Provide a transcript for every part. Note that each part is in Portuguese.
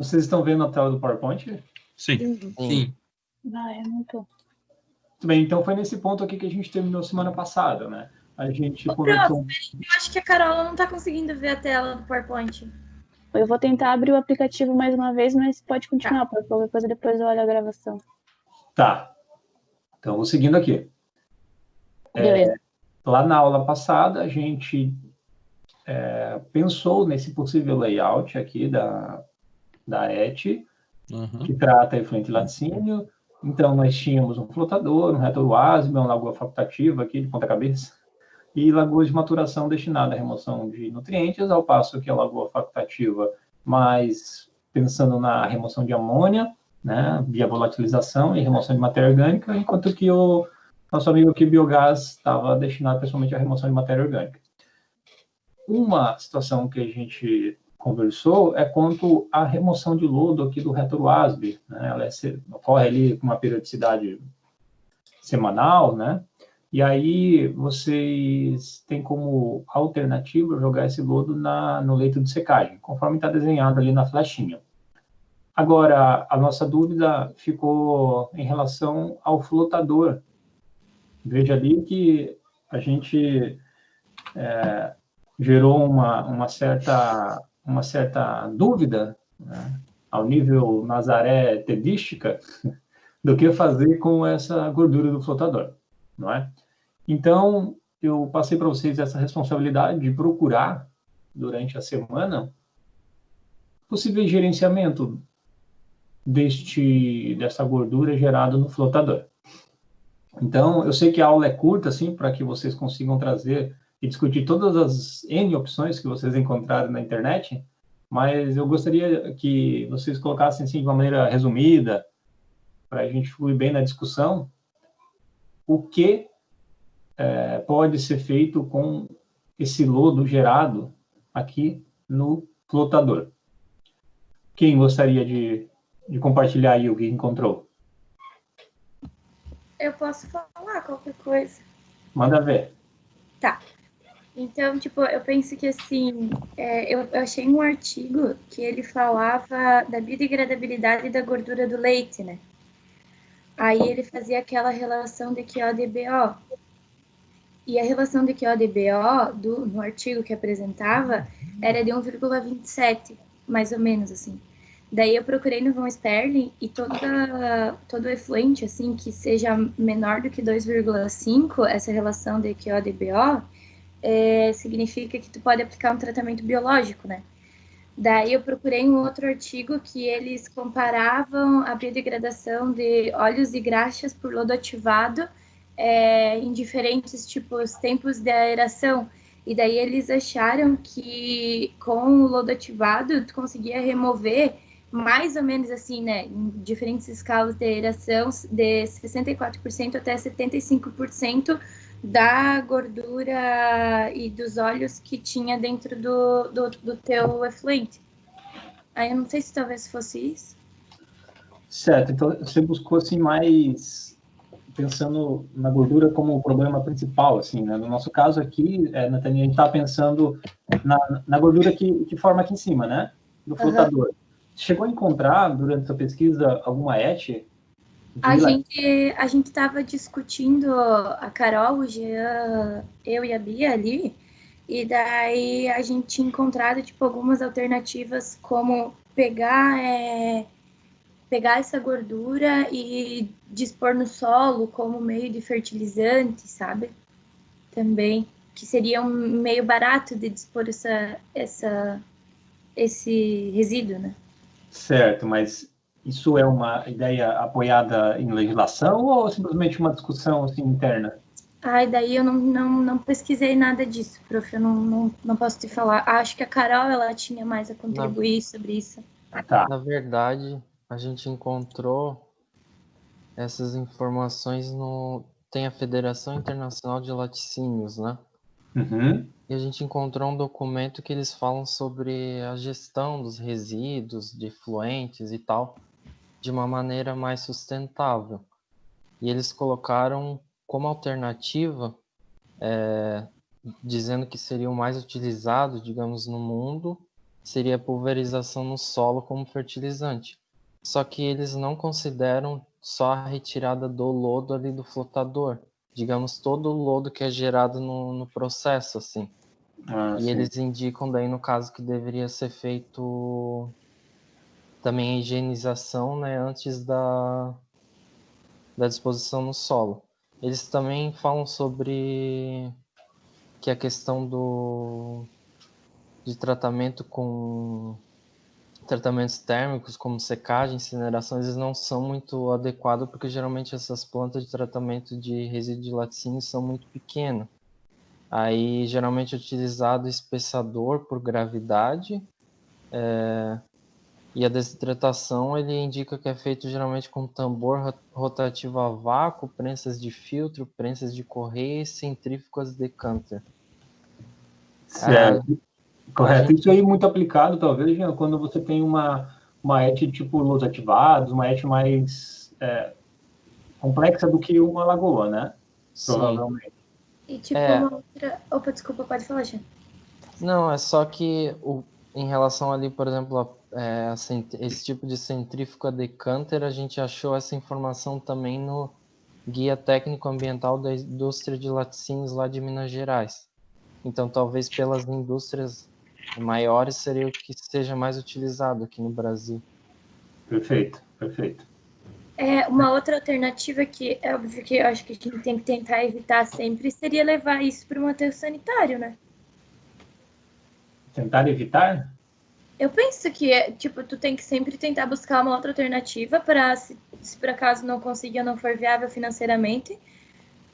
Vocês estão vendo a tela do PowerPoint? Sim. Sim. Eu não tô. Muito bem, então foi nesse ponto aqui que a gente terminou semana passada, né? A gente Ô, conversou... prof, eu acho que a Carol não tá conseguindo ver a tela do PowerPoint. Eu vou tentar abrir o aplicativo mais uma vez, mas pode continuar, por favor. Depois eu olho a gravação. Tá. Então, vou seguindo aqui. Beleza. Lá na aula passada, a gente pensou nesse possível layout aqui da ET, que trata efluente laticínio. Então, nós tínhamos um flotador, um retor WASB, uma lagoa facultativa aqui de ponta cabeça, e lagoas de maturação destinada à remoção de nutrientes, ao passo que a lagoa facultativa, mais pensando na remoção de amônia, né, via volatilização e remoção de matéria orgânica, enquanto que o nosso amigo aqui, biogás, estava destinado principalmente à remoção de matéria orgânica. Uma situação que a gente conversou é quanto à remoção de lodo aqui do retor WASB, né? Ela ocorre ali com uma periodicidade semanal, né? E aí vocês têm como alternativa jogar esse lodo no leito de secagem, conforme está desenhado ali na flechinha. Agora, a nossa dúvida ficou em relação ao flotador. Veja ali que a gente gerou uma certa dúvida, né, ao nível Nazaré tedística, do que fazer com essa gordura do flotador, não é? Então, eu passei para vocês essa responsabilidade de procurar, durante a semana, possível gerenciamento dessa gordura gerada no flotador. Então, eu sei que a aula é curta, assim, para que vocês consigam trazer e discutir todas as N opções que vocês encontraram na internet, mas eu gostaria que vocês colocassem, assim, de uma maneira resumida, para a gente fluir bem na discussão, o que pode ser feito com esse lodo gerado aqui no flotador. Quem gostaria de compartilhar aí o que encontrou? Eu posso falar qualquer coisa. Manda ver. Tá. Então, tipo, eu penso que, assim, eu achei um artigo que ele falava da biodegradabilidade da gordura do leite, né? Aí ele fazia aquela relação de QO-DBO. E a relação de QO-DBO, no artigo que apresentava, era de 1,27, mais ou menos, assim. Daí eu procurei no Von Sperling e todo efluente, assim, que seja menor do que 2,5, essa relação de QO-DBO, significa que tu pode aplicar um tratamento biológico, né? Daí eu procurei um outro artigo que eles comparavam a biodegradação de óleos e graxas por lodo ativado em diferentes tempos de aeração. E daí eles acharam que com o lodo ativado tu conseguia remover mais ou menos assim, né, em diferentes escalas de aeração, de 64% até 75% da gordura e dos óleos que tinha dentro do teu efluente. Aí eu não sei se talvez fosse isso. Certo, então você buscou assim mais pensando na gordura como o problema principal, assim, né? No nosso caso aqui, Nathalie, a gente está pensando na gordura que forma aqui em cima, né? Do flotador. Chegou a encontrar, durante a sua pesquisa, alguma ET? A gente estava discutindo, a Carol, o Jean, eu e a Bia ali, e daí a gente tinha encontrado, algumas alternativas como pegar essa gordura e dispor no solo como meio de fertilizante, sabe? Também, que seria um meio barato de dispor esse resíduo, né? Certo, mas isso é uma ideia apoiada em legislação ou simplesmente uma discussão assim, interna? Daí eu não pesquisei nada disso, prof. Eu não posso te falar. Acho que a Carol, ela tinha mais a contribuir sobre isso. Tá. Na verdade, a gente encontrou essas informações tem a Federação Internacional de Laticínios, né? Uhum. E a gente encontrou um documento que eles falam sobre a gestão dos resíduos, de efluentes e tal, de uma maneira mais sustentável. E eles colocaram como alternativa, dizendo que seria o mais utilizado, digamos, no mundo, seria a pulverização no solo como fertilizante. Só que eles não consideram só a retirada do lodo ali do flotador, digamos, todo o lodo que é gerado no processo, assim. E sim. eles indicam daí, no caso, que deveria ser feito também a higienização, né, antes da disposição no solo. Eles também falam sobre que a questão de tratamento com tratamentos térmicos, como secagem, incineração, eles não são muito adequados, porque geralmente essas plantas de tratamento de resíduo de laticínio são muito pequenas. Aí, geralmente é utilizado espessador por gravidade, e a desidratação ele indica que é feito geralmente com tambor rotativo a vácuo, prensas de filtro, prensas de correia e centrífugas de Cantor. Certo. Correto. Isso aí muito aplicado, talvez, Jean, quando você tem uma ET tipo Los Ativados, uma ET mais complexa do que uma lagoa, né? Sim. Provavelmente. E tipo uma outra... Opa, desculpa, pode falar, Jean. Não, é só que em relação ali, por exemplo, esse tipo de centrífuga decanter, a gente achou essa informação também no Guia Técnico Ambiental da Indústria de Laticínios lá de Minas Gerais. Então, talvez pelas indústrias maiores seria o que seja mais utilizado aqui no Brasil. Perfeito, perfeito. Uma outra alternativa que é óbvio que eu acho que a gente tem que tentar evitar sempre seria levar isso para um aterro sanitário, né? Tentar evitar? Eu penso que, tipo, tu tem que sempre tentar buscar uma outra alternativa para, se por acaso não conseguir ou não for viável financeiramente,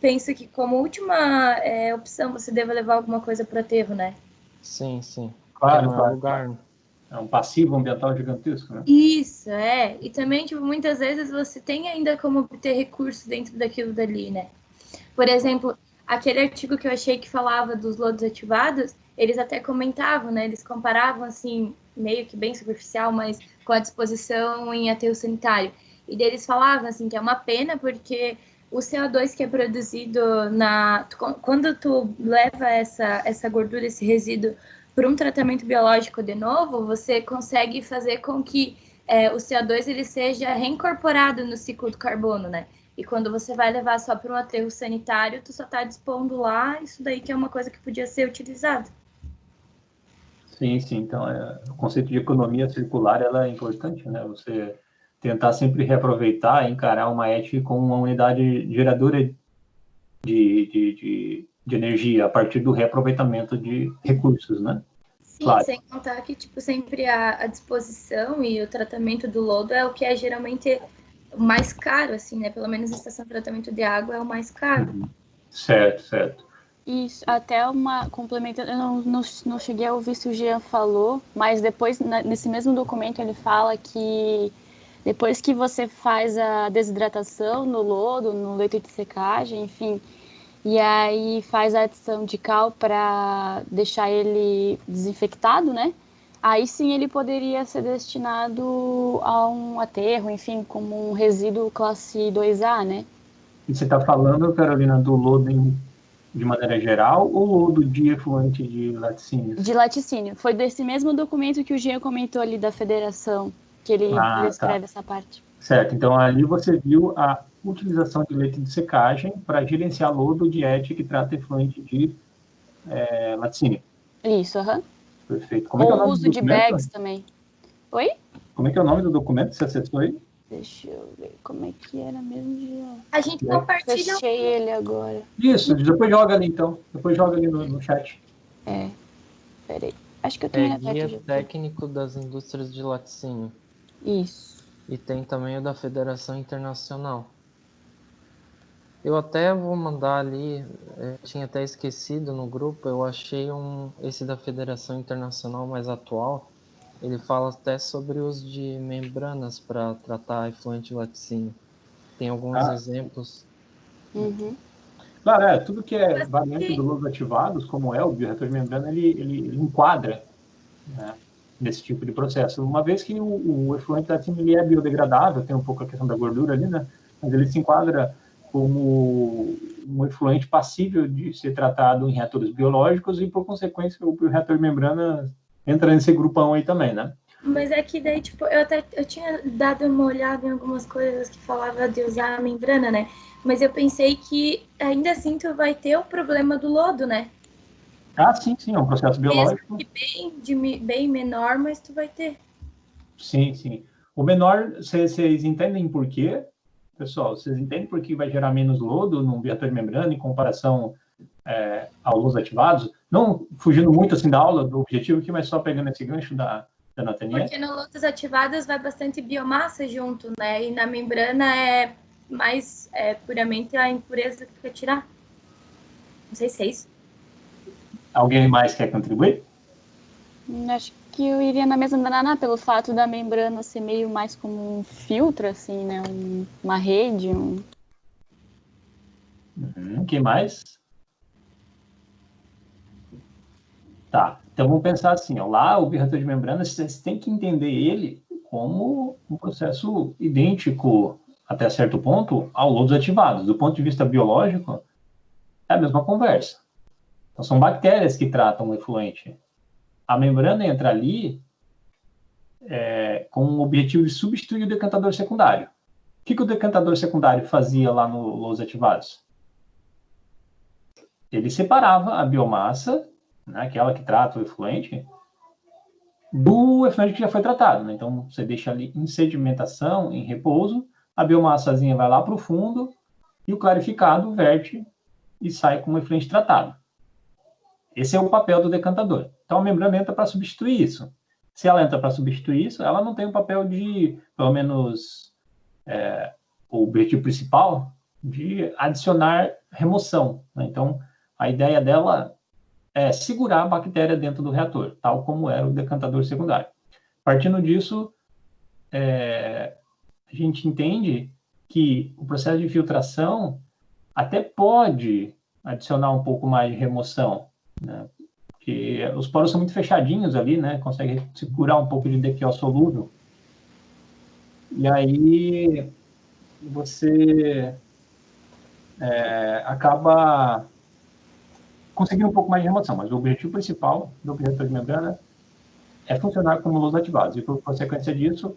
penso que como última opção você deva levar alguma coisa para o aterro, né? Sim, sim. Claro, não é claro. lugar. É um passivo ambiental gigantesco, né? Isso, E também, tipo, muitas vezes você tem ainda como obter recursos dentro daquilo dali, né? Por exemplo, aquele artigo que eu achei que falava dos lodos ativados, eles até comentavam, né? Eles comparavam, assim, meio que bem superficial, mas com a disposição em aterro sanitário. E deles falavam, assim, que é uma pena porque o CO2 que é produzido quando tu leva essa gordura, esse resíduo para um tratamento biológico de novo, você consegue fazer com que o CO2 ele seja reincorporado no ciclo do carbono, né? E quando você vai levar só para um aterro sanitário, tu só está dispondo lá isso daí que é uma coisa que podia ser utilizada. Sim, sim. Então, o conceito de economia circular ela é importante, né? Você tentar sempre reaproveitar, encarar uma ET como uma unidade geradora de energia a partir do reaproveitamento de recursos, né? Sim, claro. Sem contar que, tipo, sempre a disposição e o tratamento do lodo é o que é geralmente mais caro, assim, né? Pelo menos a estação de tratamento de água é o mais caro. Uhum. Certo, certo. Isso, até uma complementando, eu não cheguei a ouvir se o Jean falou, mas depois, nesse mesmo documento, ele fala que depois que você faz a desidratação no lodo, no leito de secagem, enfim, e aí faz a adição de cal para deixar ele desinfectado, né? Aí sim ele poderia ser destinado a um aterro, enfim, como um resíduo classe 2A, né? E você está falando, Carolina, do lodo de maneira geral ou lodo de efluente de laticínios? De laticínio. Foi desse mesmo documento que o Jean comentou ali da federação, que ele descreve essa parte. Certo, então ali você viu a utilização de leite de secagem para gerenciar lodo de ET que trata efluente de laticínio. Isso, aham. Perfeito. Como é que é o nome uso do de documento? bags também. Oi? Como é que é o nome do documento que você acessou aí? Deixa eu ver como é que era mesmo, Jean. A gente compartilha. Fechei ele agora. Isso, depois joga ali então. Depois joga ali no chat. Peraí. Acho que eu tenho Guia Técnico das Indústrias de Laticínio. Isso. E tem também o da Federação Internacional. Eu até vou mandar ali, eu tinha até esquecido no grupo, eu achei esse da Federação Internacional mais atual. Ele fala até sobre o uso de membranas para tratar efluente de laticínio. Tem alguns exemplos. Uhum. Claro, tudo que é variante do lodo ativados, como é o bioreator de membrana, ele enquadra, né, nesse tipo de processo. Uma vez que o efluente laticínio ele é biodegradável, tem um pouco a questão da gordura ali, né, mas ele se enquadra como um efluente passível de ser tratado em reatores biológicos e, por consequência, o bioreator de membrana entra nesse grupão aí também, né? Mas é que daí, tipo, eu tinha dado uma olhada em algumas coisas que falava de usar a membrana, né? Mas eu pensei que ainda assim tu vai ter o problema do lodo, né? Ah, sim, é um processo biológico. Mesmo que bem menor, mas tu vai ter. Sim. O menor, vocês entendem por quê? Pessoal, vocês entendem por que vai gerar menos lodo no reator de membrana em comparação aos lodos ativados? Não fugindo muito assim da aula, do objetivo aqui, mas só pegando esse gancho da Nathaniel. Porque no lodos ativados vai bastante biomassa junto, né? E na membrana é mais puramente a impureza que tu quer tirar. Não sei se é isso. Alguém mais quer contribuir? Acho que eu iria na mesma da Naná, pelo fato da membrana ser meio mais como um filtro, assim, né? Uma rede. Quem mais? Tá, então vamos pensar assim, ó, lá o reator de membrana, vocês têm que entender ele como um processo idêntico, até certo ponto, ao lodos ativados. Do ponto de vista biológico, é a mesma conversa. Então, são bactérias que tratam o efluente. A membrana entra ali com o objetivo de substituir o decantador secundário. O que o decantador secundário fazia lá no lodos ativados? Ele separava a biomassa, né, aquela que trata o efluente, do efluente que já foi tratado. Né? Então, você deixa ali em sedimentação, em repouso, a biomassazinha vai lá para o fundo e o clarificado verte e sai com o efluente tratado. Esse é o papel do decantador. Então, a membrana entra para substituir isso. Se ela entra para substituir isso, ela não tem o papel de, pelo menos, o objetivo principal, de adicionar remoção. Né? Então, a ideia dela é segurar a bactéria dentro do reator, tal como era o decantador secundário. Partindo disso, a gente entende que o processo de filtração até pode adicionar um pouco mais de remoção, né? Porque os poros são muito fechadinhos ali, né? Consegue segurar um pouco de DQO solúvel. E aí você acaba conseguindo um pouco mais de remoção, mas o objetivo principal do reator de membrana é funcionar como lodos ativados. E por consequência disso,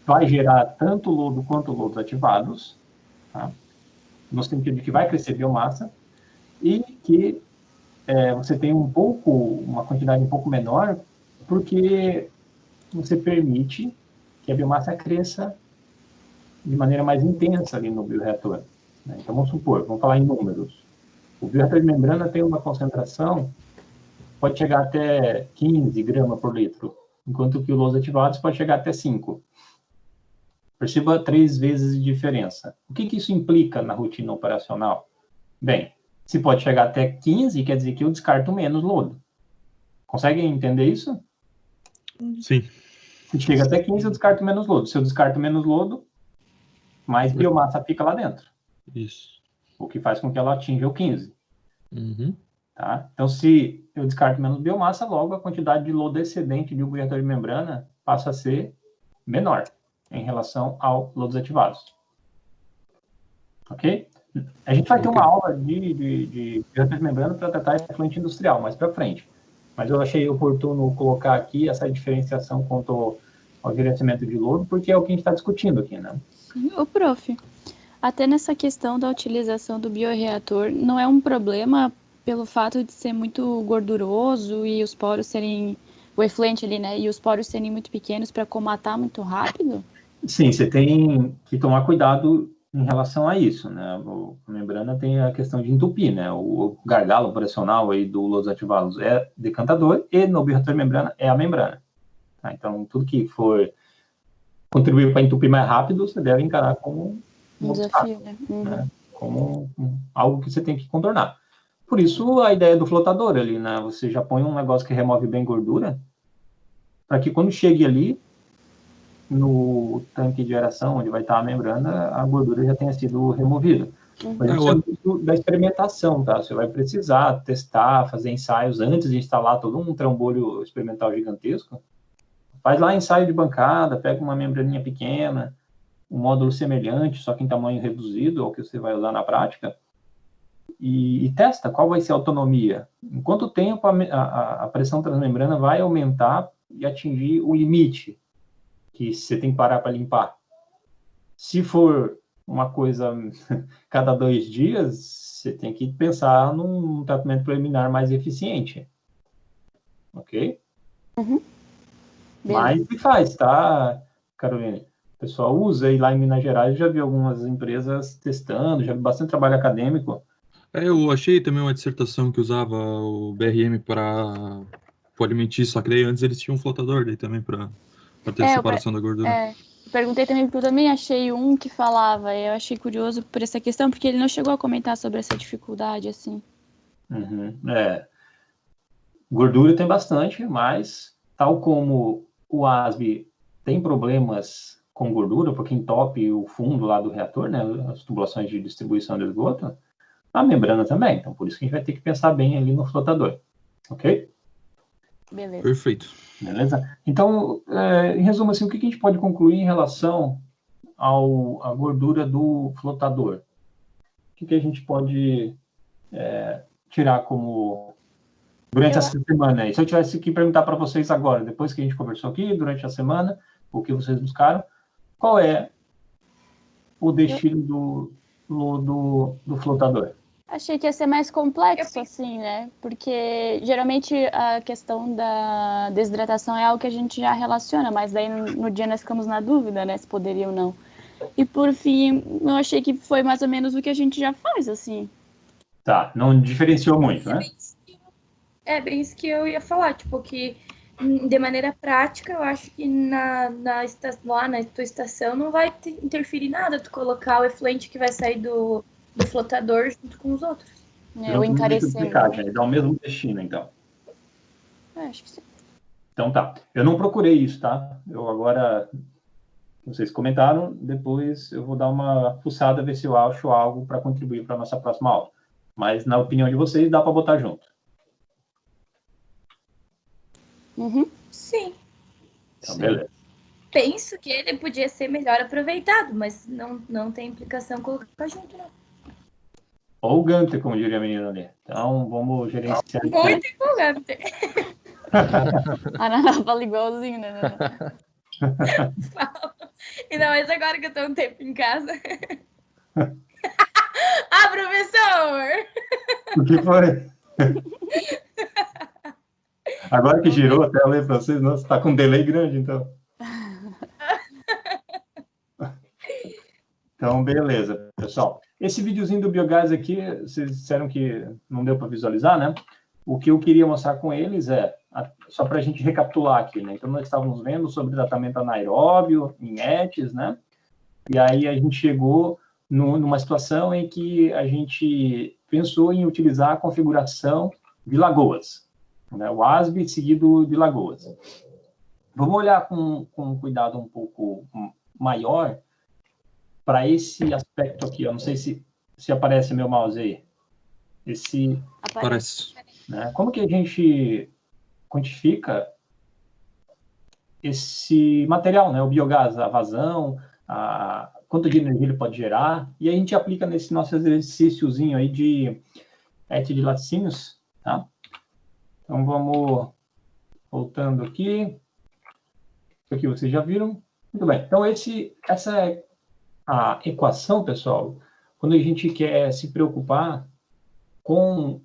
vai gerar tanto lodo quanto lodos ativados, tá? No sentido de que vai crescer biomassa e que você tem uma quantidade um pouco menor, porque você permite que a biomassa cresça de maneira mais intensa ali no bioreator. Né? Então, vamos falar em números. O bioreator de membrana tem uma concentração, pode chegar até 15 gramas por litro, enquanto que os lodos ativados pode chegar até 5. Perceba 3 vezes de diferença. O que isso implica na rotina operacional? Bem, se pode chegar até 15, quer dizer que eu descarto menos lodo. Conseguem entender isso? Sim. Se chega até 15, eu descarto menos lodo. Se eu descarto menos lodo, mais biomassa fica lá dentro. Isso. O que faz com que ela atinja o 15. Uhum. Tá? Então, se eu descarto menos biomassa, logo a quantidade de lodo excedente de um reator de membrana passa a ser menor em relação ao lodos ativados. Ok? A gente vai ter uma aula de reator de membrana para tratar efluente industrial mais para frente. Mas eu achei oportuno colocar aqui essa diferenciação quanto ao gerenciamento de lodo, porque é o que a gente está discutindo aqui, né? Ô, prof, até nessa questão da utilização do bioreator, não é um problema pelo fato de ser muito gorduroso e os poros serem, o efluente ali, né, e os poros serem muito pequenos para comatar muito rápido? Sim, você tem que tomar cuidado em relação a isso, né? A membrana tem a questão de entupir, né? O gargalo operacional aí do lodos ativados é decantador e no bioreator de membrana é a membrana. Tá? Então, tudo que for contribuir para entupir mais rápido, você deve encarar como um desafio, né? Uhum. Né? Como algo que você tem que contornar. Por isso, a ideia do flotador ali, né? Você já põe um negócio que remove bem gordura, para que quando chegue ali, no tanque de aeração, onde vai estar a membrana, a gordura já tenha sido removida. Mas isso é muito da experimentação, tá? Você vai precisar testar, fazer ensaios antes de instalar todo um trambolho experimental gigantesco. Faz lá ensaio de bancada, pega uma membraninha pequena, um módulo semelhante, só que em tamanho reduzido ao que você vai usar na prática, e testa qual vai ser a autonomia. Em quanto tempo a pressão transmembrana vai aumentar e atingir o limite que você tem que parar para limpar. Se for uma coisa cada 2 dias, você tem que pensar num tratamento preliminar mais eficiente. Ok? Uhum. Mas se faz, tá, Carolina? O pessoal usa, e lá em Minas Gerais eu já vi algumas empresas testando, já vi bastante trabalho acadêmico. Eu achei também uma dissertação que usava o BRM para alimentício, só que daí antes eles tinham um flotador daí também para ter a separação da gordura. Perguntei também, porque eu também achei um que falava, eu achei curioso por essa questão, porque ele não chegou a comentar sobre essa dificuldade, assim. Uhum, Gordura tem bastante, mas tal como o ASB tem problemas com gordura, porque entope o fundo lá do reator, né, as tubulações de distribuição de esgoto, a membrana também. Então, por isso que a gente vai ter que pensar bem ali no flotador. Ok? Beleza. Perfeito. Beleza? Então, em resumo, assim, o que a gente pode concluir em relação à gordura do flotador? O que a gente pode tirar como... Durante essa semana aí. Se eu tivesse que perguntar para vocês agora, depois que a gente conversou aqui, durante a semana, o que vocês buscaram, qual é o destino do flotador? Achei que ia ser mais complexo, assim, né? Porque geralmente a questão da desidratação é algo que a gente já relaciona, mas daí no dia nós ficamos na dúvida, né? Se poderia ou não. E por fim, eu achei que foi mais ou menos o que a gente já faz, assim. Tá, não diferenciou muito, né? É bem isso que eu ia falar, tipo, que de maneira prática, eu acho que lá na tua estação não vai interferir nada tu colocar o efluente que vai sair do flotador junto com os outros. O encarecimento. Dá o mesmo destino, então. Acho que sim. Então tá. Eu não procurei isso, tá? Eu agora, vocês comentaram, depois eu vou dar uma fuçada, ver se eu acho algo para contribuir para a nossa próxima aula. Mas, na opinião de vocês, dá para botar junto. Uhum. Sim. Então, Sim. beleza. Penso que ele podia ser melhor aproveitado, mas não tem implicação colocar junto, não. Ou o Gunter, como diria a menina ali. Então, vamos gerenciar. Muito empolgante. A Ana fala igualzinho, né? Ainda mais agora que eu tô um tempo em casa. Ah, professor! O que foi? Agora que girou até eu ler para vocês, nossa, está com um delay grande, então. Então, beleza, pessoal. Esse videozinho do biogás aqui, vocês disseram que não deu para visualizar, né? O que eu queria mostrar com eles só para a gente recapitular aqui, né? Então, nós estávamos vendo sobre tratamento anaeróbio em ETs, né? E aí a gente chegou numa situação em que a gente pensou em utilizar a configuração de lagoas, né? O ASB seguido de lagoas. Vamos olhar com um cuidado um pouco maior para esse aspecto aqui. Eu não sei se aparece meu mouse aí. Aparece. Né? Como que a gente quantifica esse material, né? O biogás, a vazão, quanto de energia ele pode gerar, e a gente aplica nesse nosso exercíciozinho aí de de laticínios, tá? Então, vamos voltando aqui. Isso aqui vocês já viram. Muito bem. Então, essa é a equação, pessoal, quando a gente quer se preocupar com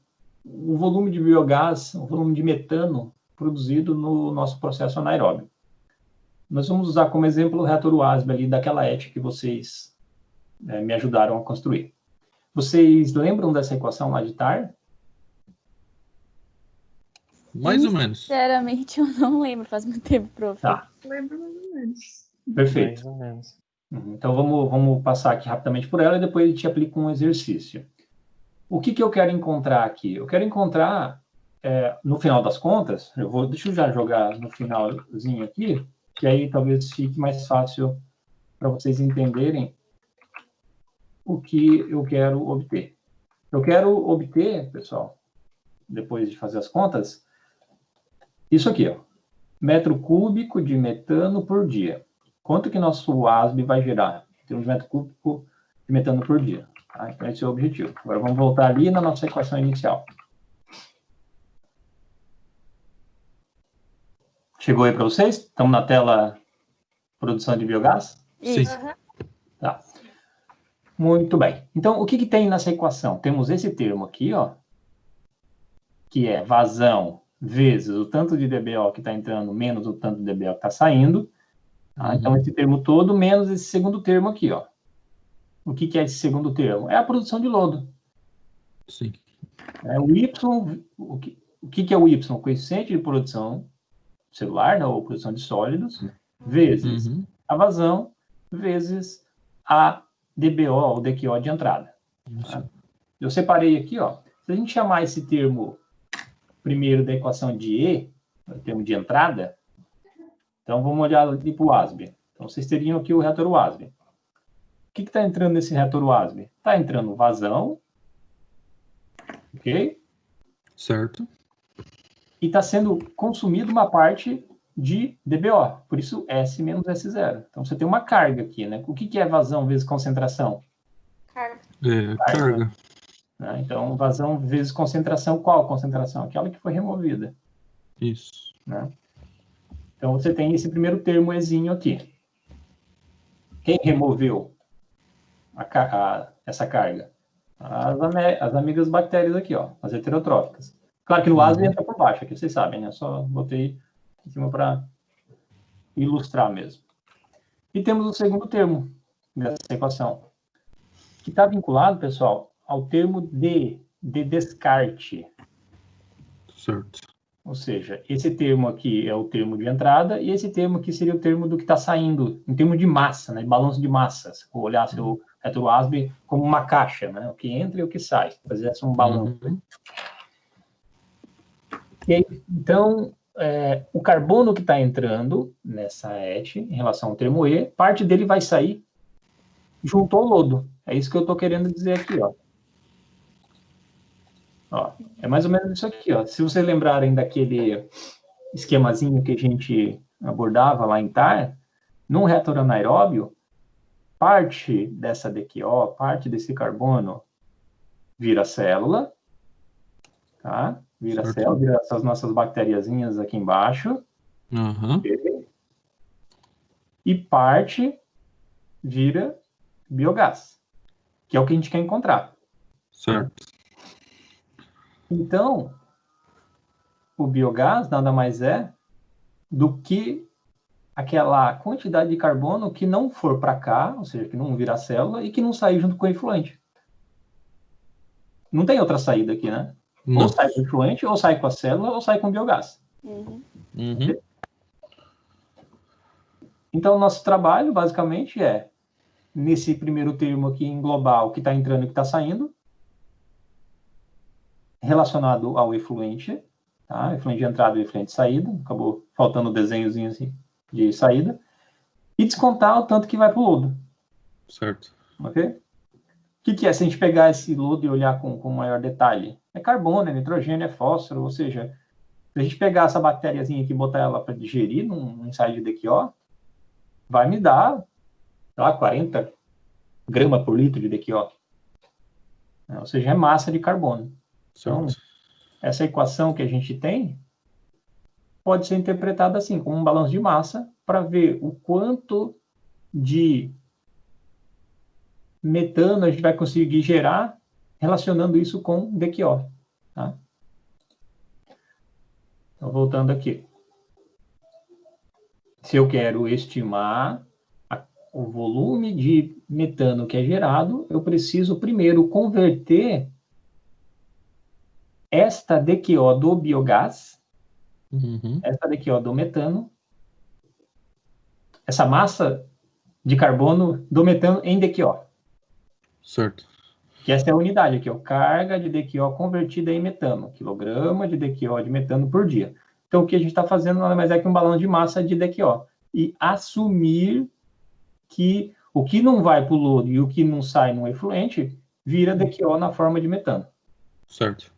o volume de biogás, o volume de metano produzido no nosso processo anaeróbio. Nós vamos usar como exemplo o reator UASB ali daquela ET que vocês me ajudaram a construir. Vocês lembram dessa equação lá de TAR? Mais ou menos. Sinceramente, eu não lembro, faz muito tempo, prof. Tá. Lembro mais ou menos. Perfeito. Mais ou menos. Então, vamos passar aqui rapidamente por ela e depois a gente aplica um exercício. O que eu quero encontrar aqui? Eu quero encontrar, no final das contas, deixa eu já jogar no finalzinho aqui, que aí talvez fique mais fácil para vocês entenderem o que eu quero obter. Eu quero obter, pessoal, depois de fazer as contas, isso aqui, ó, metro cúbico de metano por dia. Quanto que nosso ASB vai gerar em termos de metro cúbico de metano por dia? Tá? Então, esse é o objetivo. Agora, vamos voltar ali na nossa equação inicial. Chegou aí para vocês? Estamos na tela produção de biogás? Sim. Tá. Muito bem. Então, o que tem nessa equação? Temos esse termo aqui, ó, que é vazão vezes o tanto de DBO que está entrando menos o tanto de DBO que está saindo. Tá? Então, esse termo todo menos esse segundo termo aqui, ó. O que é esse segundo termo? É a produção de lodo. Sim. É o Y, o que é o Y? O coeficiente de produção celular, né, ou produção de sólidos, vezes a vazão, vezes a DBO, ou DQO de entrada. Tá? Eu separei aqui, ó, se a gente chamar esse termo primeiro da equação de E, o termo de entrada, então vamos olhar ali para o WASB. Então vocês teriam aqui o reator WASB. O que está entrando nesse reator WASB? Está entrando vazão, ok? Certo. E está sendo consumido uma parte de DBO, por isso S menos S0. Então, você tem uma carga aqui, né? O que é vazão vezes concentração? Carga. Carga. Né? Então, vazão vezes concentração, qual concentração? Aquela que foi removida. Isso. Né? Então, você tem esse primeiro termo Ezinho aqui. Quem removeu essa carga? As amigas bactérias aqui, ó, as heterotróficas. Claro que no ASB entra por baixo, aqui vocês sabem, né? Só botei em cima para ilustrar mesmo. E temos o segundo termo dessa equação, que está vinculado, pessoal, ao termo de descarte. Certo. Ou seja, esse termo aqui é o termo de entrada e esse termo aqui seria o termo do que está saindo, em termos de massa, né? Balanço de massa. Se for olhar seu reator WASB como uma caixa, né? O que entra e o que sai. Fazer essa um balanço. E aí, então, o carbono que está entrando nessa ET, em relação ao termo E, parte dele vai sair junto ao lodo. É isso que eu estou querendo dizer aqui, ó. Ó, é mais ou menos isso aqui, ó. Se vocês lembrarem daquele esquemazinho que a gente abordava lá em TAR, num reator anaeróbio, parte dessa DQO, parte desse carbono, vira célula, tá? Vira célula, vira essas nossas bacteriazinhas aqui embaixo. E parte vira biogás, que é o que a gente quer encontrar. Certo. Então, o biogás nada mais é do que aquela quantidade de carbono que não for para cá, ou seja, que não virar célula e que não sair junto com o efluente. Não tem outra saída aqui, né? Não. Ou sai com o efluente, ou sai com a célula, ou sai com o biogás. Então, nosso trabalho, basicamente, é, nesse primeiro termo aqui, englobar o que está entrando e o que está saindo, relacionado ao efluente, tá? Efluente de entrada e efluente de saída, acabou faltando o desenhozinho assim, de saída, e descontar o tanto que vai para o lodo. Certo. Ok? O que é, se a gente pegar esse lodo e olhar com maior detalhe? É carbono, é nitrogênio, é fósforo, ou seja, se a gente pegar essa bactériazinha aqui e botar ela para digerir num ensaio de DQO, vai me dar, sei lá, 40 gramas por litro de DQO. Ou seja, é massa de carbono. Então, essa equação que a gente tem pode ser interpretada assim, como um balanço de massa, para ver o quanto de metano a gente vai conseguir gerar relacionando isso com DQO. Tá? Então, voltando aqui. Se eu quero estimar o volume de metano que é gerado, eu preciso primeiro converter esta DQO do biogás, esta DQO do metano, essa massa de carbono do metano em DQO. Certo. Que essa é a unidade aqui, ó, carga de DQO convertida em metano, quilograma de DQO de metano por dia. Então, o que a gente está fazendo nada mais é que um balão de massa de DQO. E assumir que o que não vai para o lodo e o que não sai no efluente vira DQO na forma de metano. Certo.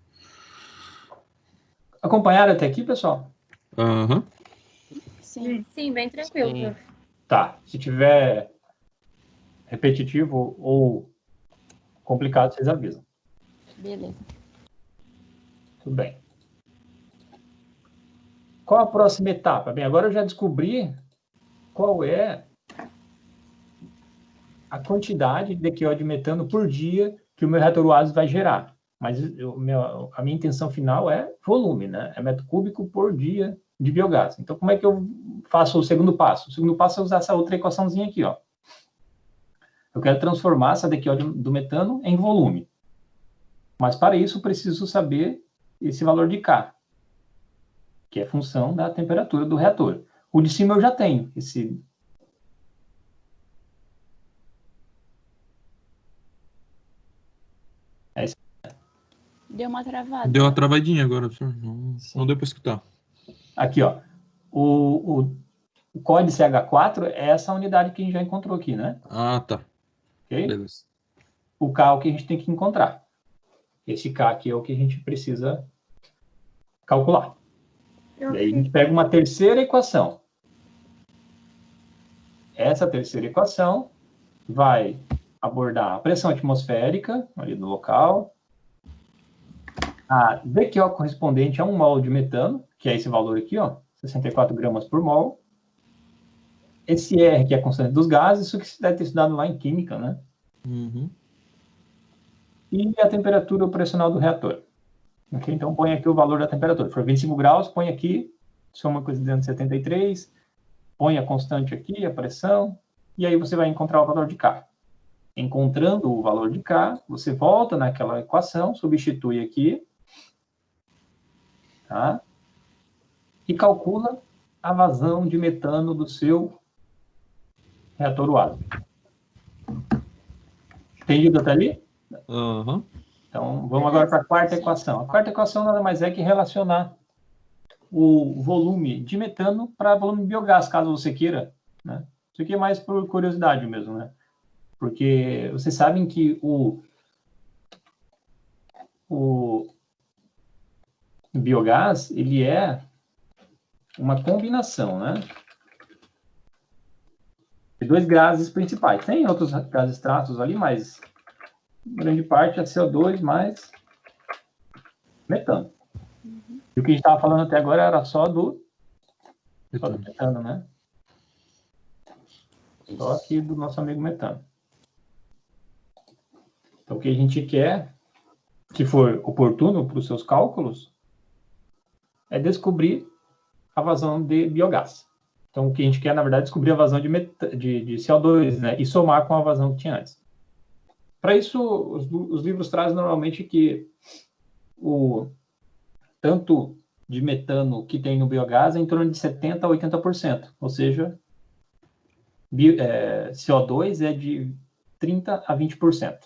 Acompanharam até aqui, pessoal? Sim, bem tranquilo. Tá. Se tiver repetitivo ou complicado, vocês avisam. Beleza. Tudo bem. Qual a próxima etapa? Bem, agora eu já descobri qual é a quantidade de DQO de metano por dia que o meu reator oásis vai gerar. Mas a minha intenção final é volume, né? É metro cúbico por dia de biogás. Então, como é que eu faço o segundo passo? O segundo passo é usar essa outra equaçãozinha aqui, ó. Eu quero transformar essa DQO do metano em volume. Mas, para isso, eu preciso saber esse valor de K, que é função da temperatura do reator. O de cima eu já tenho, esse... Deu uma travada. Deu uma travadinha agora, senhor. Não deu para escutar. Aqui, ó. O código CH4 é essa unidade que a gente já encontrou aqui, né? Ah, tá. Ok? Beleza. O K é o que a gente tem que encontrar. Esse K aqui é o que a gente precisa calcular. E aí a gente pega uma terceira equação. Essa terceira equação vai abordar a pressão atmosférica ali do local, a DQO correspondente a 1 mol de metano, que é esse valor aqui, ó, 64 gramas por mol. Esse R, que é a constante dos gases, isso que você deve ter estudado lá em química, né? Uhum. E a temperatura operacional do reator. Okay? Então, põe aqui o valor da temperatura. Se for 25 graus, põe aqui, soma com 273, põe a constante aqui, a pressão, e aí você vai encontrar o valor de K. Encontrando o valor de K, você volta naquela equação, substitui aqui, tá? E calcula a vazão de metano do seu reator oásis. Entendido até ali? Uhum. Então, vamos agora para a quarta equação. A quarta equação nada mais é que relacionar o volume de metano para volume de biogás, caso você queira, né? Isso aqui é mais por curiosidade mesmo, né? Porque vocês sabem que o biogás, ele é uma combinação, né? De dois gases principais. Tem outros gases traços ali, mas grande parte é CO2 mais metano. E o que a gente estava falando até agora era só do metano, né? Só aqui do nosso amigo metano. Então, o que a gente quer, que for oportuno para os seus cálculos, é descobrir a vazão de biogás. Então, o que a gente quer, na verdade, é descobrir a vazão de CO2, né? E somar com a vazão que tinha antes. Para isso, os livros trazem normalmente que o tanto de metano que tem no biogás é em torno de 70% a 80%. Ou seja, CO2 é de 30% a 20%.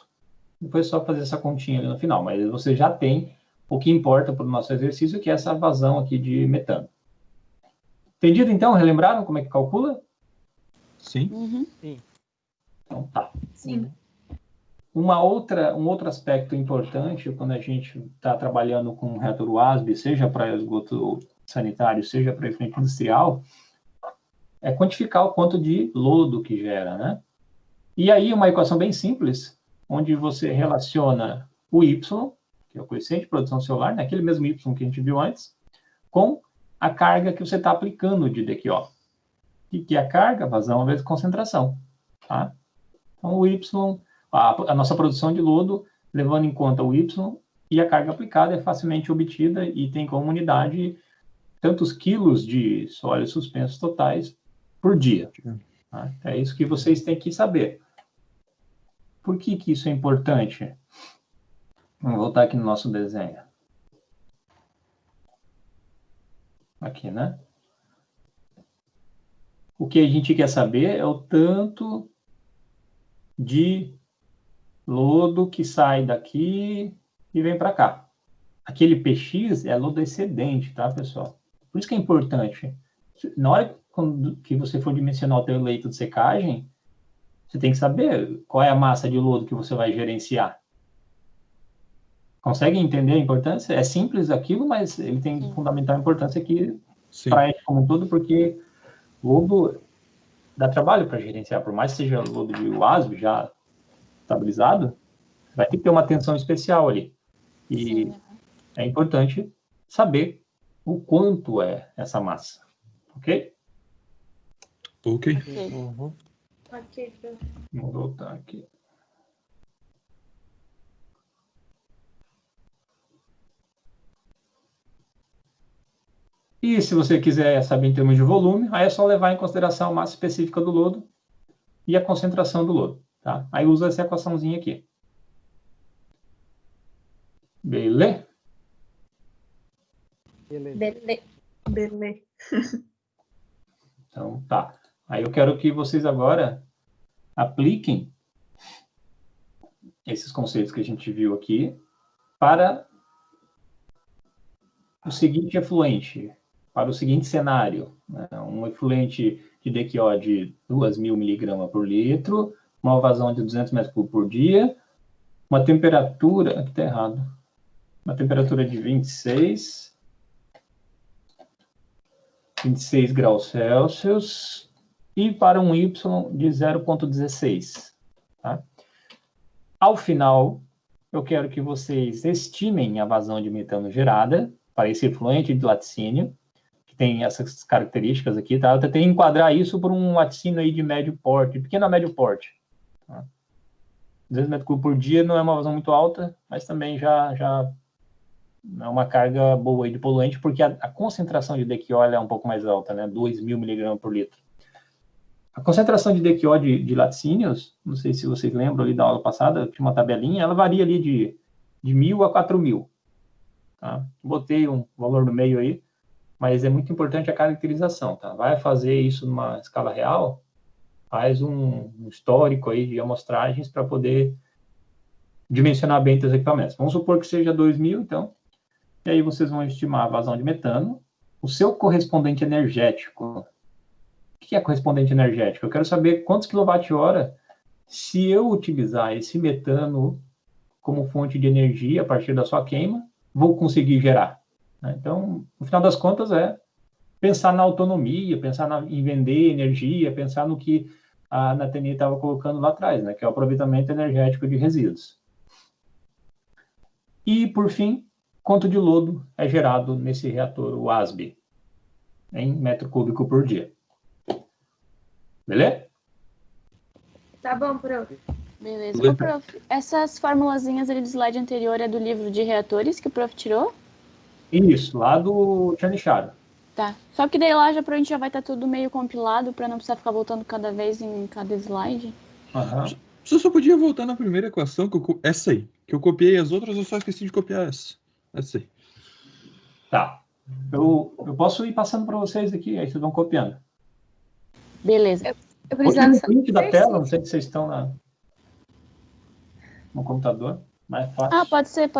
Depois é só fazer essa continha ali no final, mas você já tem o que importa para o nosso exercício, que é essa vazão aqui de metano. Entendido, então? Relembraram como é que calcula? Sim. Uhum. Sim. Então, tá. Sim. Um outro aspecto importante quando a gente está trabalhando com reator WASB, seja para esgoto sanitário, seja para efluente industrial, é quantificar o quanto de lodo que gera, né? E aí uma equação bem simples, onde você relaciona o Y, que é o coeficiente de produção celular, naquele mesmo Y que a gente viu antes, com a carga que você está aplicando de DQO. O que é a carga? Vazão vezes concentração. Tá? Então, o Y, a nossa produção de lodo, levando em conta o Y e a carga aplicada, é facilmente obtida e tem como unidade tantos quilos de sólidos suspensos totais por dia. Tá? É isso que vocês têm que saber. Por que isso é importante? Vamos voltar aqui no nosso desenho. Aqui, né? O que a gente quer saber é o tanto de lodo que sai daqui e vem para cá. Aquele PX é lodo excedente, tá, pessoal? Por isso que é importante. Na hora que você for dimensionar o teu leito de secagem, você tem que saber qual é a massa de lodo que você vai gerenciar. Conseguem entender a importância? É simples aquilo, mas ele tem fundamental importância aqui para a gente como um todo, porque lodo dá trabalho para gerenciar, por mais que seja lodo de WASB já estabilizado, vai ter que ter uma atenção especial ali. E é importante saber o quanto é essa massa. Ok? Ok. Uhum. Ok, prof. Vamos voltar aqui. E se você quiser saber em termos de volume, aí é só levar em consideração a massa específica do lodo e a concentração do lodo. Tá? Aí usa essa equaçãozinha aqui. Beleza? Beleza. Então, tá. Aí eu quero que vocês agora apliquem esses conceitos que a gente viu aqui para o seguinte efluente, para o seguinte cenário. Né? Um efluente de DQO de 2.000 miligramas por litro, uma vazão de 200 metros cúbicos por dia, uma temperatura, aqui está errado, uma temperatura de 26 graus Celsius e para um Y de 0,16. Tá? Ao final, eu quero que vocês estimem a vazão de metano gerada para esse efluente de laticínio, que tem essas características aqui, tá? Eu tentei enquadrar isso por um laticínio aí de médio porte, pequeno a médio porte. Tá? 200 metros cúbicos por dia não é uma vazão muito alta, mas também já é uma carga boa aí de poluente, porque a concentração de DQO é um pouco mais alta, né? 2.000 miligramas por litro. A concentração de DQO de laticínios, não sei se vocês lembram ali da aula passada, tinha uma tabelinha, ela varia ali de 1.000 a 4.000. Tá? Botei um valor no meio aí, mas é muito importante a caracterização. Tá? Vai fazer isso numa escala real, faz um histórico aí de amostragens para poder dimensionar bem os equipamentos. Vamos supor que seja 2.000, então, e aí vocês vão estimar a vazão de metano, o seu correspondente energético. O que é correspondente energético? Eu quero saber quantos quilowatt-hora, se eu utilizar esse metano como fonte de energia a partir da sua queima, vou conseguir gerar. Então, no final das contas, é pensar na autonomia, pensar em vender energia, pensar no que a Nathalie estava colocando lá atrás, né, que é o aproveitamento energético de resíduos. E, por fim, quanto de lodo é gerado nesse reator, o ASB, em metro cúbico por dia. Beleza? Tá bom, prof. Beleza. Ô, prof, essas formulazinhas ali do slide anterior é do livro de reatores que o prof tirou? Isso, lá do Chanicharo. Tá. Só que daí lá já pra gente já vai estar tudo meio compilado pra não precisar ficar voltando cada vez em cada slide. Uhum. Você só podia voltar na primeira equação, essa aí. Que eu copiei as outras, eu só esqueci de copiar essa. Essa aí. Tá. Eu posso ir passando para vocês aqui, aí vocês vão copiando. Beleza. Eu precisava Hoje no print da exercício. tela, não sei se vocês estão no computador, mais fácil. Ah, pode ser.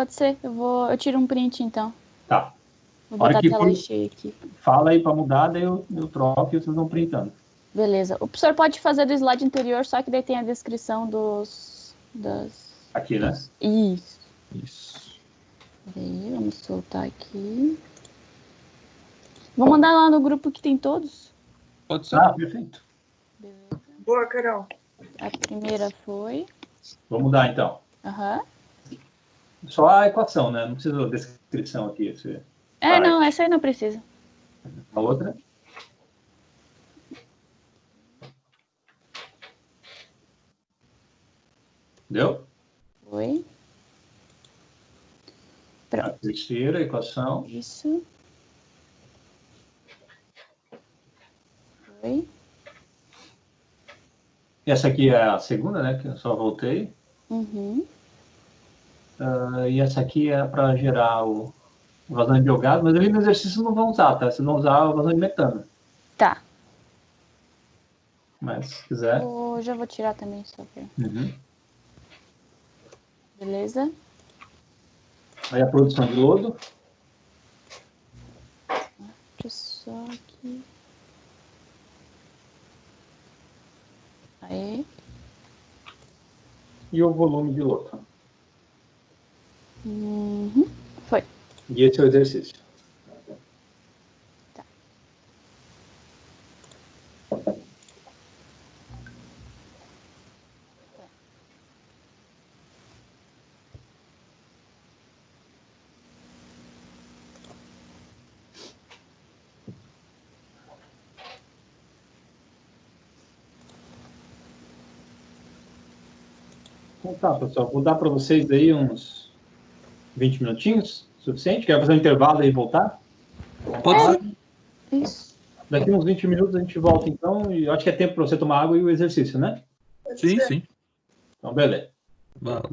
Eu tiro um print então. Tá. Vou botar Hora a que tela cheia aqui. fala aí para mudar, daí eu troco e vocês vão printando. Beleza. O professor pode fazer do slide anterior, só que daí tem a descrição das... Aqui, né? Isso. Isso. Peraí, vamos soltar aqui. Vou mandar lá no grupo que tem todos. Pode ser. Ah, perfeito. Beleza. Boa, Carol. A primeira foi... Vou mudar então. Aham. Só a equação, né? Não precisa da descrição aqui. Não, essa aí não precisa. A outra. Deu? Foi. Pronto. A terceira equação. Isso. Foi. Essa aqui é a segunda, né? Que eu só voltei. Uhum. E essa aqui é para gerar o vazão de biogás, mas ali no exercício não vão usar, tá? Vocês vão usar o vazão de metano. Tá. Mas se quiser. Já vou tirar também, só pra... Uhum. Beleza. Aí a produção de lodo. Deixa eu só aqui. Aí. E o volume de lodo. Uhum. Foi. E esse é o exercício. Tá. Então tá, pessoal, vou dar para vocês aí uns 20 minutinhos, suficiente? Quer fazer um intervalo aí e voltar? Pode ser. Isso. Daqui uns 20 minutos a gente volta, então, e acho que é tempo para você tomar água e o exercício, né? Sim, sim. Então, beleza. Valeu.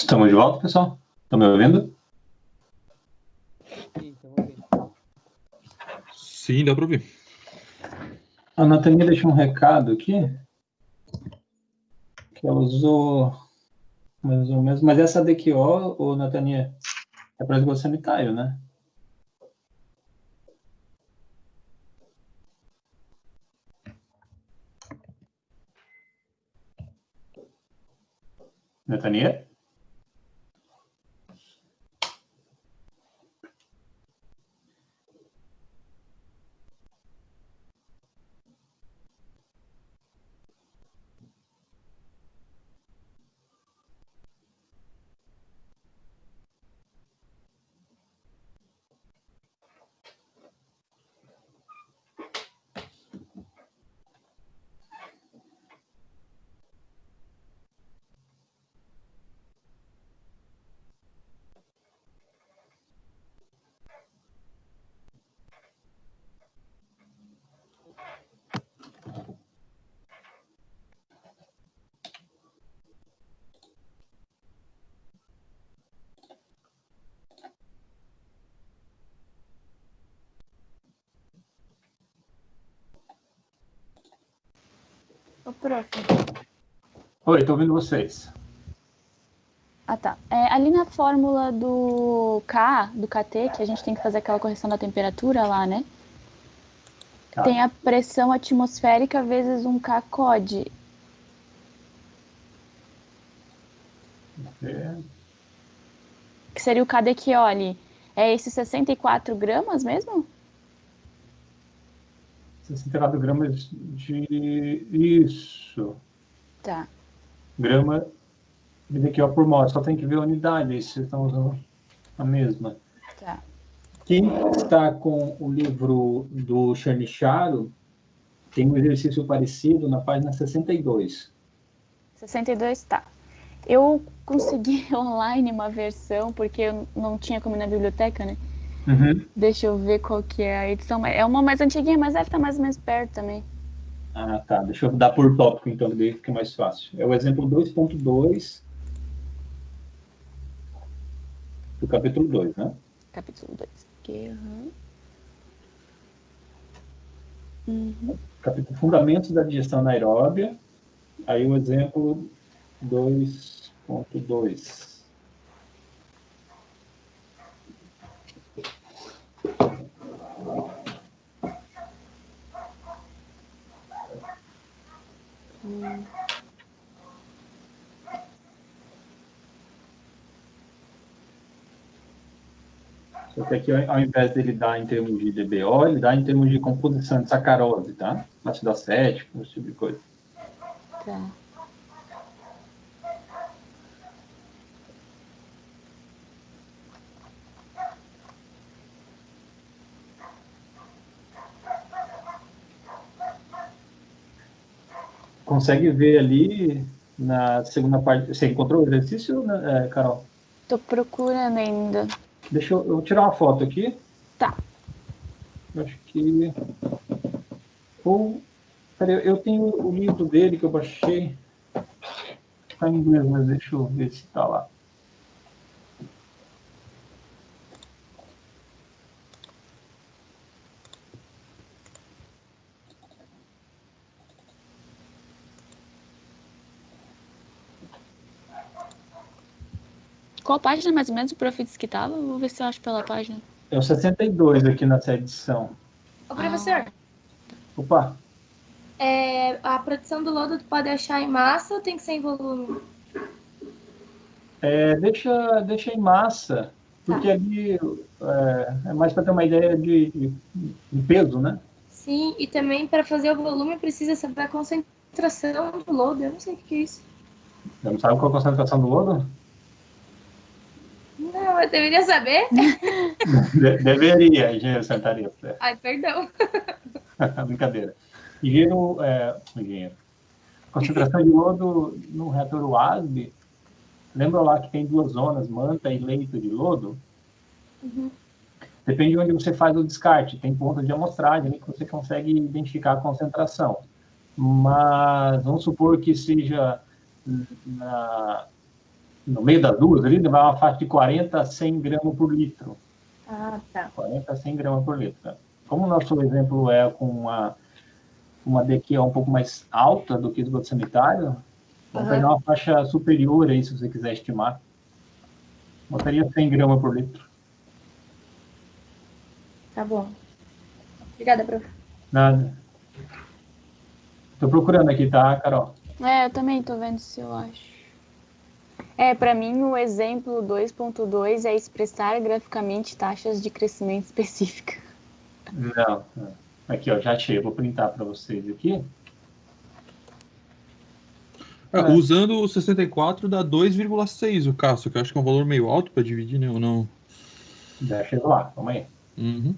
Estamos de volta, pessoal? Estão me ouvindo? Sim, dá para ouvir. A Natania deixou um recado aqui, que ela usou mais ou menos, mas essa DQO, ô Natania, é para esgoto sanitário, né? Natania? Ô, prof. Oi, estou ouvindo vocês. Ah, tá. Ali na fórmula do K, do KT, que a gente tem que fazer aquela correção da temperatura lá, né? Tá. Tem a pressão atmosférica vezes um K-COD. Que seria o KDQO ali. É esses 64 gramas mesmo? 64 gramas de... Isso. Tá. Grama de DQO por mol. Só tem que ver a unidade, aí vocês estão usando a mesma. Tá. Quem está com o livro do Chernysharo tem um exercício parecido na página 62. 62, tá. Eu consegui online uma versão, porque eu não tinha como ir na biblioteca, né? Uhum. Deixa eu ver qual que é a edição. É uma mais antiguinha, mas deve estar mais ou menos perto também. Ah, tá. Deixa eu dar por tópico, então, que daí fica mais fácil. É o exemplo 2.2 do capítulo 2, né? Capítulo 2. Okay, uhum. Capítulo Fundamentos da Digestão Anaeróbia. Aí o exemplo 2.2. Só que aqui, ao invés dele dar em termos de DBO, ele dá em termos de composição de sacarose, tá? Ácido acético, esse tipo de coisa. Tá. Consegue ver ali na segunda parte. Você encontrou o exercício, né, Carol? Tô procurando ainda. Deixa eu vou tirar uma foto aqui. Tá. Eu acho que... Peraí, eu tenho o livro dele que eu baixei. Está em inglês, mas deixa eu ver se está lá. Qual página mais ou menos o prof disse que tava? Vou ver se eu acho pela página. É o 62 aqui nessa edição. Ô, professor, Opa! a produção do lodo tu pode achar em massa ou tem que ser em volume? Deixa em massa, porque ali é mais para ter uma ideia de peso, né? Sim, e também para fazer o volume precisa saber a concentração do lodo. Eu não sei o que é isso. Você não sabe qual é a concentração do lodo? Não, eu deveria saber. Deveria, engenheiro Santarém. Ai, perdão. Brincadeira. Engenheiro. Concentração de lodo no reator WASB. Lembra lá que tem duas zonas, manta e leito de lodo? Uhum. Depende de onde você faz o descarte. Tem pontos de amostragem que você consegue identificar a concentração. Mas vamos supor que seja no meio das duas ali, vai uma faixa de 40 a 100 gramas por litro. Ah, tá. 40 a 100 gramas por litro. Como o nosso exemplo é com uma DQ um pouco mais alta do que esgoto sanitário, vamos pegar uma faixa superior aí, se você quiser estimar. Botaria 100 gramas por litro. Tá bom. Obrigada, prof. Nada. Tô procurando aqui, tá, Carol? Eu também tô vendo se eu acho. Para mim, o exemplo 2.2 é expressar graficamente taxas de crescimento específica. Não. Aqui, ó, já achei. Eu vou printar para vocês aqui. Usando o 64 dá 2,6 o Cássio, que eu acho que é um valor meio alto para dividir, né? Ou não? Deixa eu lá, vamos aí. Uhum.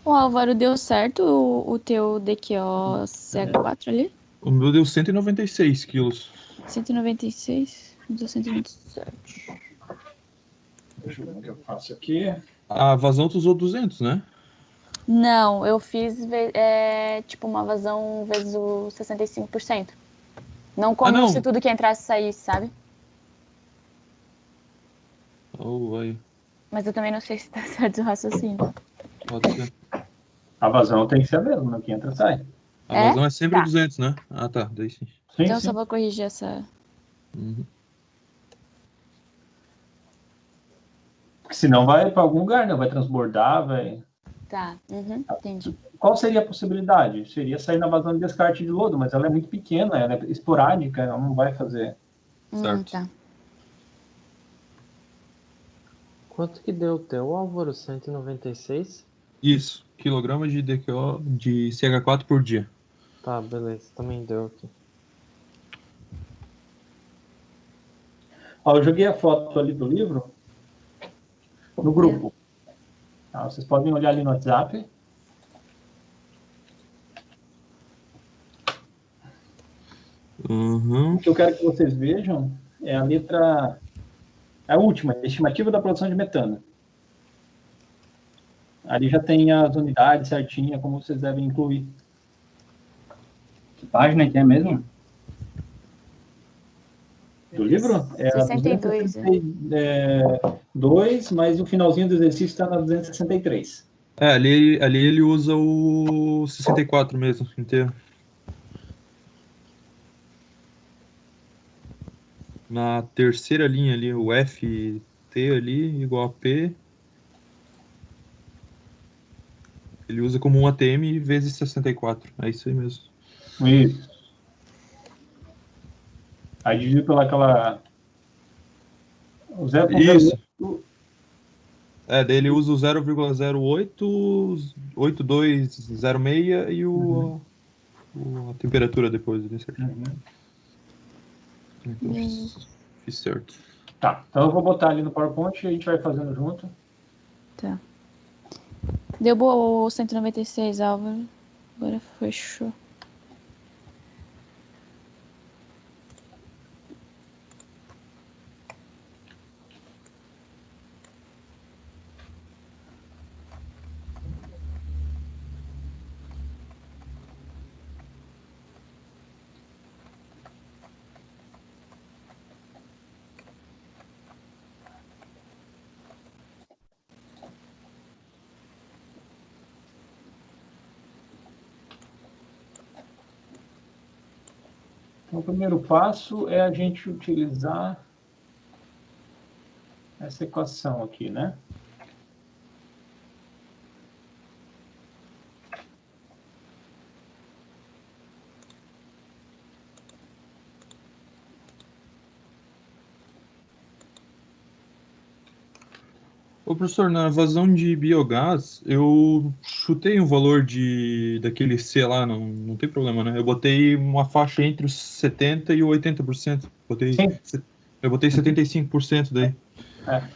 O Álvaro, deu certo o teu DQO CH4 ali? O meu deu 196 quilos. 196, deu 127. Deixa eu ver o que eu faço aqui. A vazão tu usou 200, né? Não, eu fiz tipo uma vazão vezes o 65%. Não como se tudo que entrasse saísse, sabe? Aí. Mas eu também não sei se tá certo o raciocínio. Pode ser. A vazão tem que ser a mesma, né? Que entra sai. A vazão é sempre 200, né? Ah, tá. Daí sim. Então eu só vou corrigir essa... Uhum. Senão vai para algum lugar, né? Vai transbordar, vai... Tá, entendi. Qual seria a possibilidade? Seria sair na vazão de descarte de lodo, mas ela é muito pequena, ela é esporádica, ela não vai fazer. Certo. Tá. Quanto que deu o teu, Álvaro? 196? Isso. Quilogramas de DQO de CH4 por dia. Tá, beleza. Também deu aqui. Ó, eu joguei a foto ali do livro no grupo. Tá, vocês podem olhar ali no WhatsApp. Uhum. O que eu quero que vocês vejam é a letra... A última, estimativa da produção de metano. Ali já tem as unidades certinha, como vocês devem incluir. Que página que é mesmo? Do livro? 62. 2, mas o finalzinho do exercício está na 263. Ali ele usa o 64 mesmo, inteiro. Na terceira linha ali, o FT ali, igual a P. Ele usa como um ATM vezes 64. É isso aí mesmo. Isso. Aí divide pela aquela... O 0,08. Isso. Daí ele usa o 0,088206 e a temperatura depois. Então, fiz certo. Tá, então eu vou botar ali no PowerPoint e a gente vai fazendo junto. Tá. Deu boa o 196, Álvaro. Agora fechou. Então, o primeiro passo é a gente utilizar essa equação aqui, né? Ô, professor, na vazão de biogás, eu chutei um valor daquele C lá, não tem problema, né? Eu botei uma faixa entre os 70% e o 80%. Eu botei 75% daí.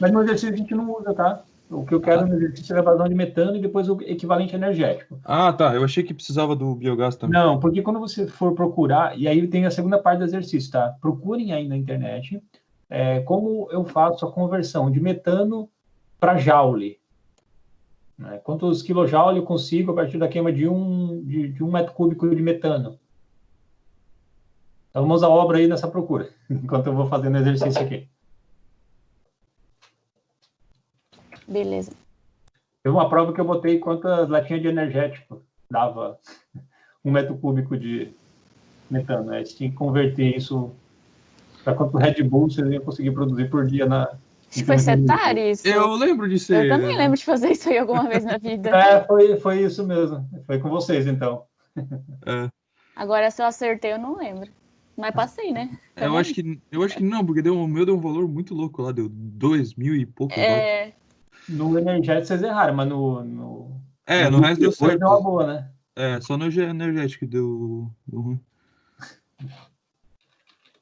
Mas no exercício a gente não usa, tá? O que eu quero no exercício é a vazão de metano e depois o equivalente energético. Ah, tá. Eu achei que precisava do biogás também. Não, porque quando você for procurar, e aí tem a segunda parte do exercício, tá? Procurem aí na internet como eu faço a conversão de metano para joule. Né? Quantos kilojoule eu consigo a partir da queima de um metro cúbico de metano? Então, vamos à obra aí nessa procura, enquanto eu vou fazendo o exercício aqui. Beleza. Teve uma prova que eu botei quantas latinhas de energético dava 1 metro cúbico de metano. Aí você tinha que converter isso para quanto Red Bull você ia conseguir produzir por dia na... Foi setar isso? Eu lembro de ser... Eu também lembro de fazer isso aí alguma vez na vida. Foi isso mesmo. Foi com vocês, então. Agora, se eu acertei, eu não lembro. Mas passei, né? Eu acho que não, porque o meu deu um valor muito louco lá, deu 2.000 e poucos watts. No energético vocês erraram, mas no resto deu certo. Deu uma boa, né? Só no energético deu ruim.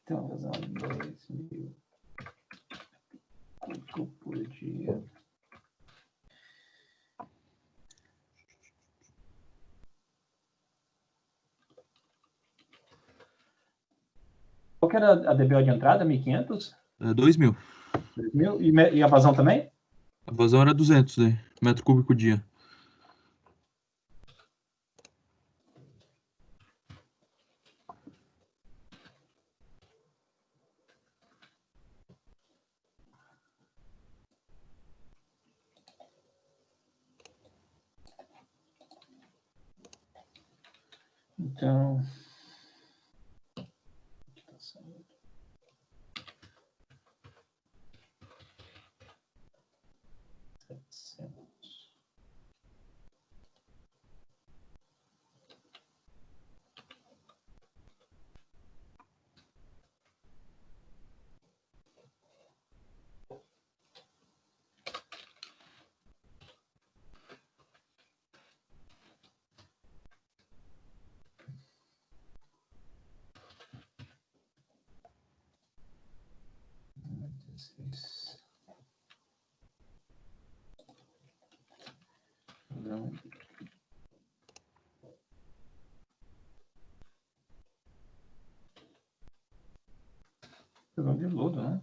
Então, vou usar 2.000 por dia. Qual que era a DBO de entrada? 1.500? 2.000. 2.000? E a vazão também? A vazão era 200, né? Metro cúbico dia. Então... Pegando de lodo, né?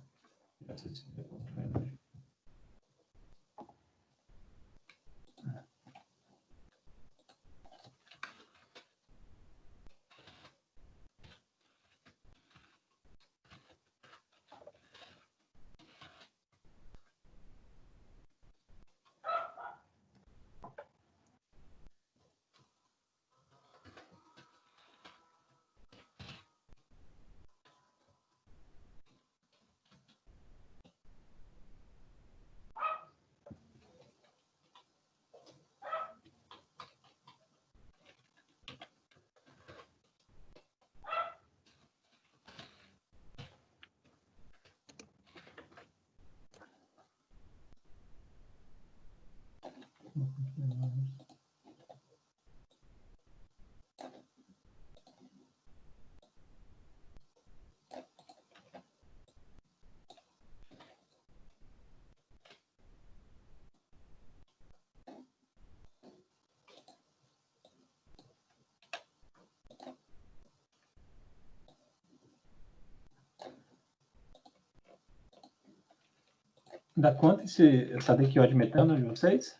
Dá quanto essa DQO de metano de vocês?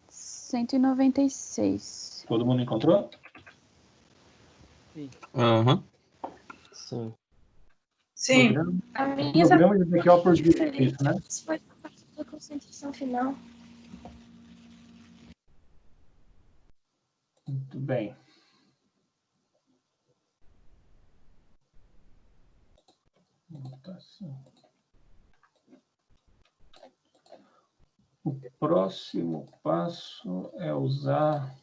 196. Todo mundo encontrou? Sim. Sim. Sim. A minha programa de DQO por dia, isso, né? Foi a concentração final. Muito bem. O próximo passo é usar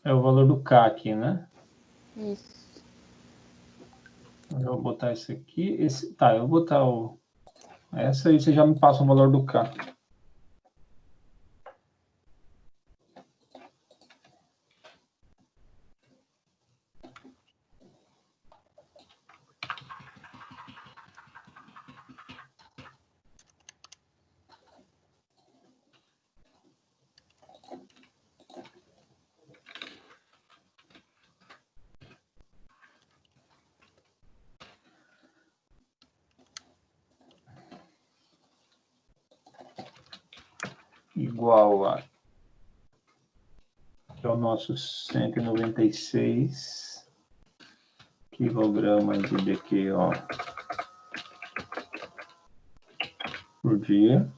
é o valor do K aqui, né? Isso. Eu vou botar esse aqui. Tá, eu vou botar essa aí, você já me passa o valor do K. Igual a que é o nosso 196 Quilograma de DQO por dia.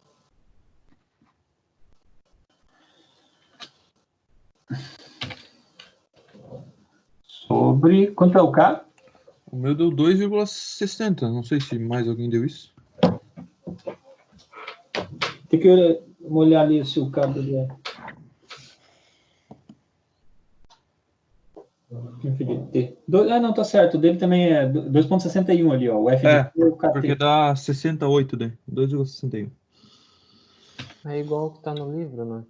Sobre... Quanto é o K? O meu deu 2,60. Não sei se mais alguém deu isso. Tem que olhar ali se o K dele é... FDT. Não, tá certo. O dele também é 2,61 ali, ó. O FDT e o KT. Porque dá 68, né? 2,61. É igual o que tá no livro, né?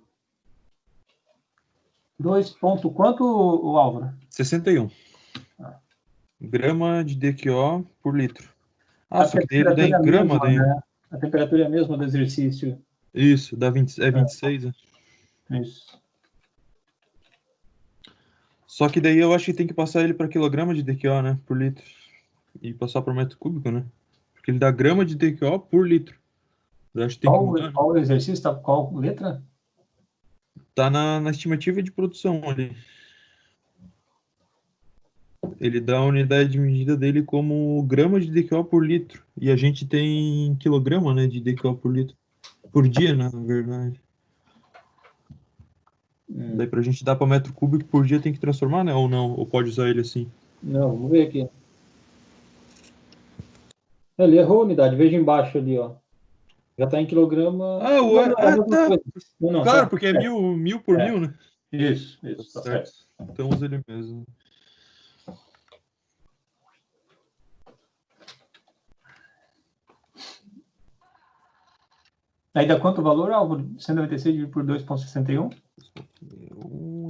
2 ponto quanto, o Álvaro? 61. Grama de DQO por litro. Só que dele dá em grama, daí. Né? A temperatura é a mesma do exercício. Isso, dá 26, né? Isso. Só que daí eu acho que tem que passar ele para quilograma de DQO, né? Por litro. E passar para metro cúbico, né? Porque ele dá grama de DQO por litro. Eu acho que tem que mudar, né? Qual o exercício? Tá, qual letra? Tá na estimativa de produção ali. Ele dá a unidade de medida dele como grama de DQO por litro. E a gente tem quilograma, né, de DQO por litro. Por dia, na verdade. Daí pra gente dar para metro cúbico por dia tem que transformar, né? Ou não? Ou pode usar ele assim? Não, vamos ver aqui. Ele errou a unidade. Veja embaixo ali, ó. Já tá em quilograma. Tá. Não, claro, tá. porque é mil por mil, né? Isso, tá certo. Então usa ele mesmo. Aí dá quanto o valor, Álvaro? 196 dividido por 2,61?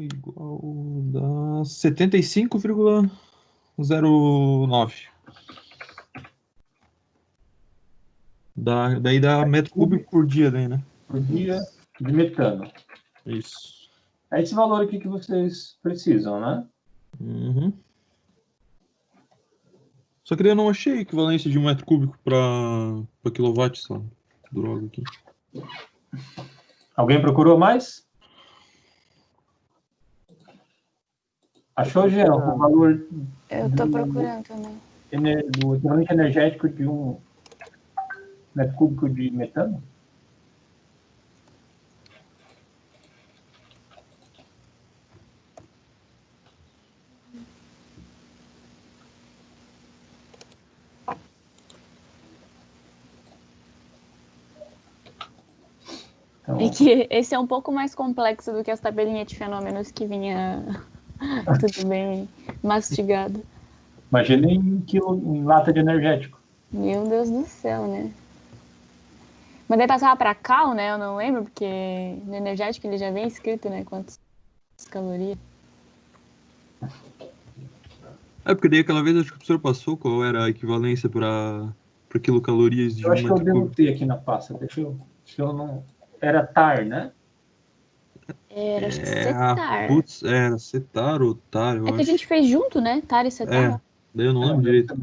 Igual dá 75,09. Daí dá metro cúbico por dia, daí, né? Por dia de metano. Isso. É esse valor aqui que vocês precisam, né? Uhum. Só que daí eu não achei equivalência de 1 metro cúbico para quilowatt, só. Droga aqui. Alguém procurou mais? Achou, Jean, o valor... Eu tô procurando também. Do equivalente energético de 1 metro cúbico de metano? Então, é que esse é um pouco mais complexo do que as tabelinhas de fenômenos que vinha tudo bem mastigado. Imagina em lata de energético. Meu Deus do céu, né? Mas daí passava para cal, né? Eu não lembro, porque no energético ele já vem escrito, né? Quantas calorias. Porque daí aquela vez acho que o professor passou qual era a equivalência para quilocalorias de 1 metro cúbico. Eu acho que eu devo ter aqui na pasta. Deixa eu não... Era TAR, né? Era CETAR. Putz, era CETAR ou TAR, eu acho. Que a gente fez junto, né? TAR e CETAR. Daí eu não lembro direito.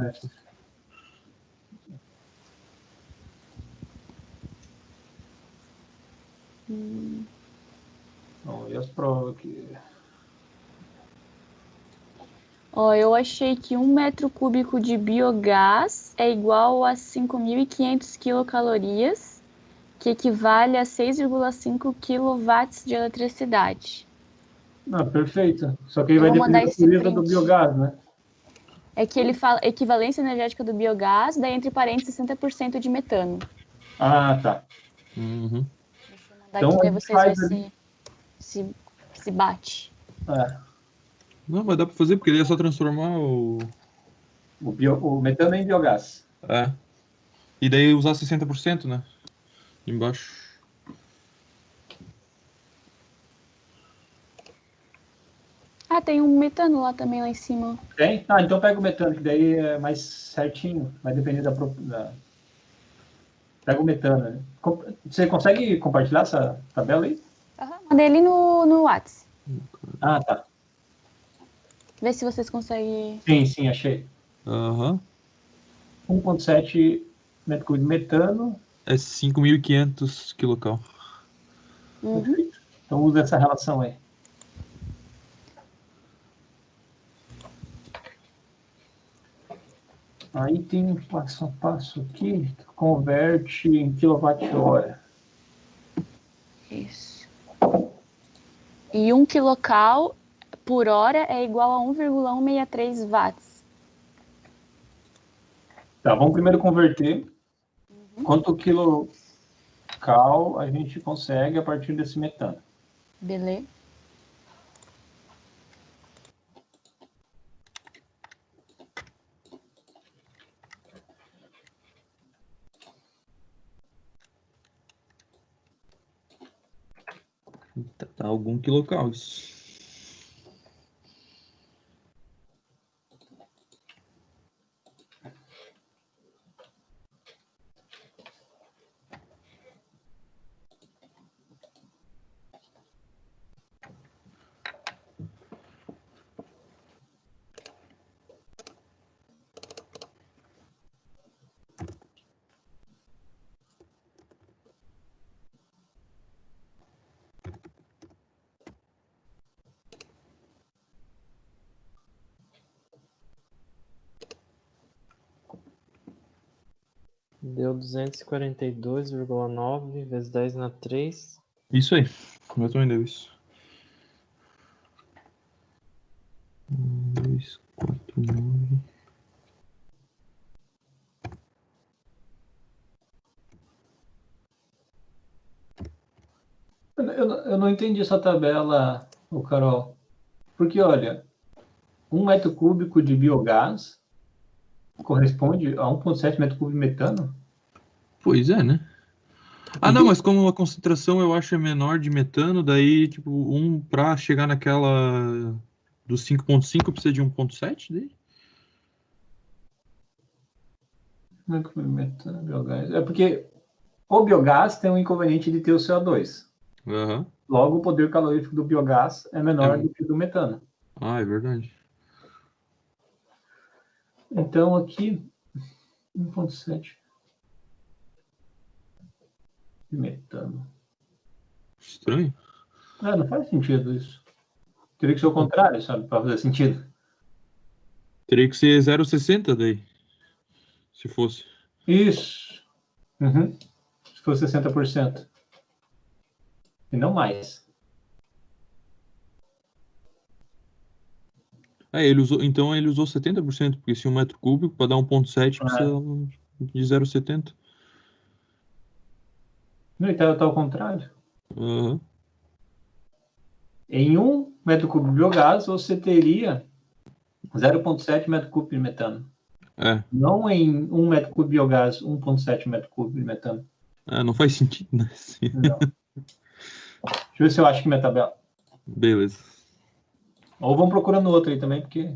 Bom, e as provas aqui? Eu achei que 1 metro cúbico de biogás é igual a 5.500 quilocalorias, que equivale a 6,5 quilowatts de eletricidade. Perfeito. Só que aí vai depender da pureza do biogás, né? É que ele fala equivalência energética do biogás, daí entre parênteses 60% de metano. Ah, tá. Uhum. Deixa eu mandar então, aqui, vocês verem se bate. Não, mas dá para fazer, porque ele é só transformar o metano em biogás. E daí usar 60%, né? Embaixo. Tem um metano lá também, lá em cima. Tem? Então pega o metano, que daí é mais certinho. Vai depender da... Pega o metano, né? Você consegue compartilhar essa tabela aí? Mandei ali no WhatsApp. Tá. Vê se vocês conseguem... Sim, achei. 1,7 metro cúbico de metano. É 5.500 quilocal. Perfeito. Então usa essa relação aí. Aí tem um passo a passo aqui, que converte em quilowatt-hora. Isso. E 1 quilocal por hora é igual a 1,163 watts. Tá, vamos primeiro converter. Quanto quilocal a gente consegue a partir desse metano? Beleza. Tá algum quilocal isso. Deu 242,9 vezes 10 na 3. Isso aí. Eu também deu isso. 1, 2, 4, 9. Eu não entendi essa tabela, Carol. Porque, olha, 1 metro cúbico de biogás corresponde a 1,7 metro cúbico de metano? Pois é, né? Ah, não, mas como a concentração eu acho é menor de metano, daí, tipo, pra chegar naquela do 5,5 precisa de 1,7 daí? Metro cúbico de metano, biogás. É porque o biogás tem um inconveniente de ter o CO2. Aham. Logo, o poder calorífico do biogás é menor do que do metano. Ah, é verdade. Então, aqui, 1,7 de metano. Estranho. Não faz sentido isso. Teria que ser o contrário, sabe, para fazer sentido. Teria que ser 0,60 daí. Se fosse. Isso. Uhum. Se for 60%. E não mais. Então ele usou 70%, porque se 1 metro cúbico, para dar 1,7 precisa de 0,70. Não, então tá ao contrário. Aham. Em 1 metro cúbico de biogás, você teria 0,7 metro cúbico de metano. É. Não em 1 metro cúbico de biogás, 1,7 metro cúbico de metano. Não faz sentido, né? Não. Deixa eu ver se eu acho que minha tabela. Beleza. Ou vamos procurando outro aí também, porque...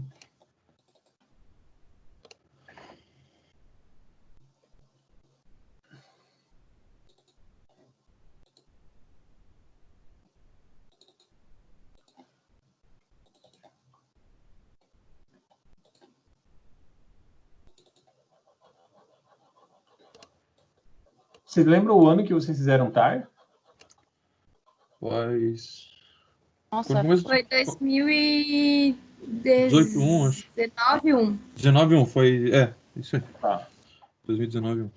Vocês lembram o ano que vocês fizeram TAR? Faz. Nossa, Foi 18,1, acho. 2019, 19,1 foi. Isso aí. Tá. 2019.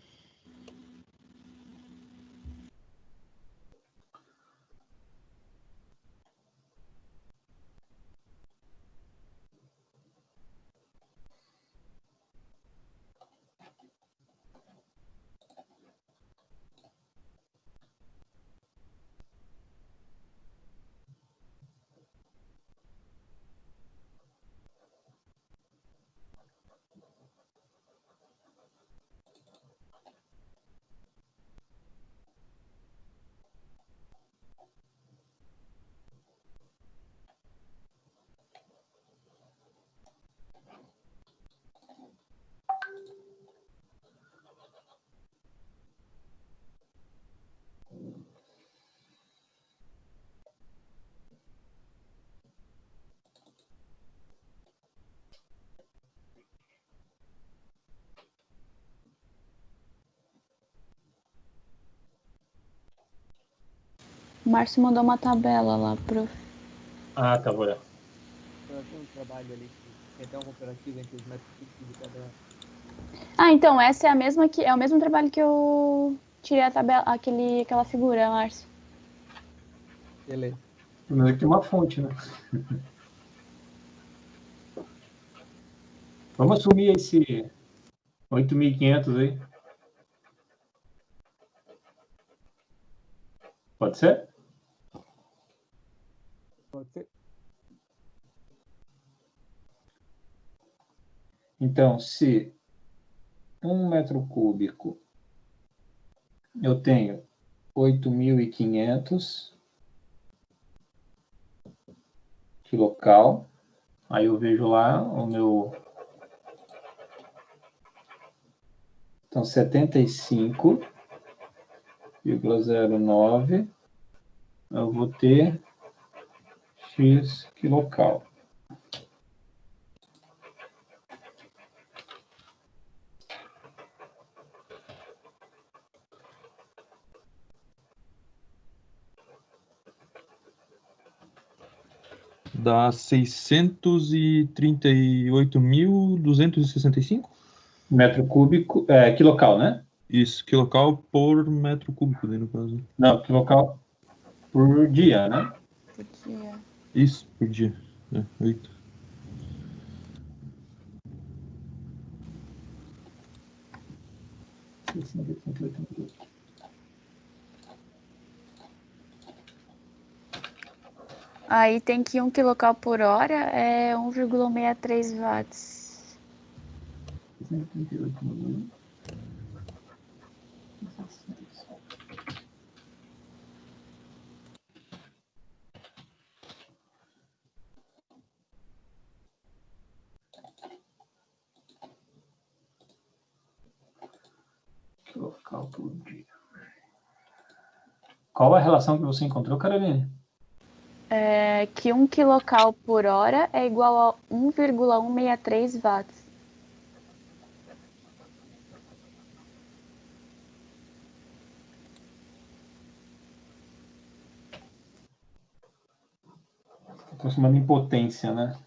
o Márcio mandou uma tabela lá pro... Ah, tá, vou olhar. Tem um trabalho ali que tem até um comparativo entre os métodos de cada Ah, então essa é a mesma que é o mesmo trabalho que eu tirei a tabela, aquela figura, Márcio. Beleza. Mas aqui tem uma fonte, né? Vamos assumir esse 8.500 aí. Pode ser? Pode ser. Então, se 1 metro cúbico eu tenho 8.500 quilocal, aí eu vejo lá o meu... Então, 75,09 eu vou ter X quilocal. Dá 638.265? Metro cúbico, quilocal, né? Isso, quilocal por metro cúbico, daí no caso. Não, quilocal por dia, né? Por dia. Isso, por dia. 8. Aí tem que 1 quilocal por hora é 1,63 watts. 138.000. Quilocal por dia. Qual a relação que você encontrou, Caroline? É que 1 quilocal por hora é igual a 1,163 watts. Transformando em potência, né?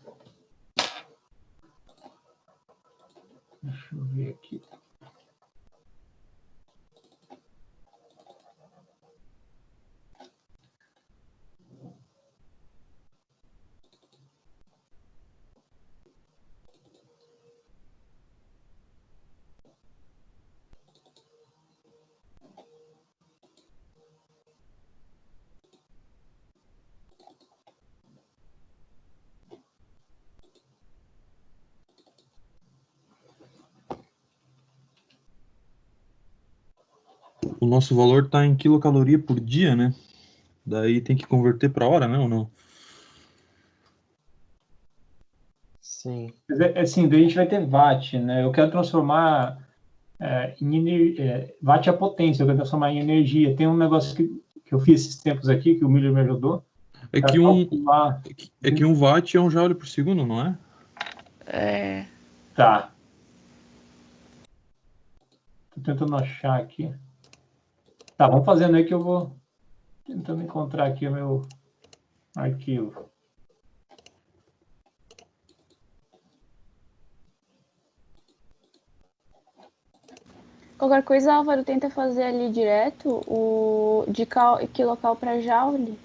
Deixa eu ver aqui. O nosso valor está em quilocaloria por dia, né? Daí tem que converter para hora, né, ou não? Sim. Assim, daí a gente vai ter watt, né? Eu quero transformar watt é a potência, eu quero transformar em energia. Tem um negócio que eu fiz esses tempos aqui, que o Miller me ajudou. É que um watt é um joule por segundo, não é? É. Tá. Tô tentando achar aqui. Tá, vamos fazendo aí que eu vou tentando encontrar aqui o meu arquivo. Qualquer coisa, Álvaro, tenta fazer ali direto o de quilocal para joule.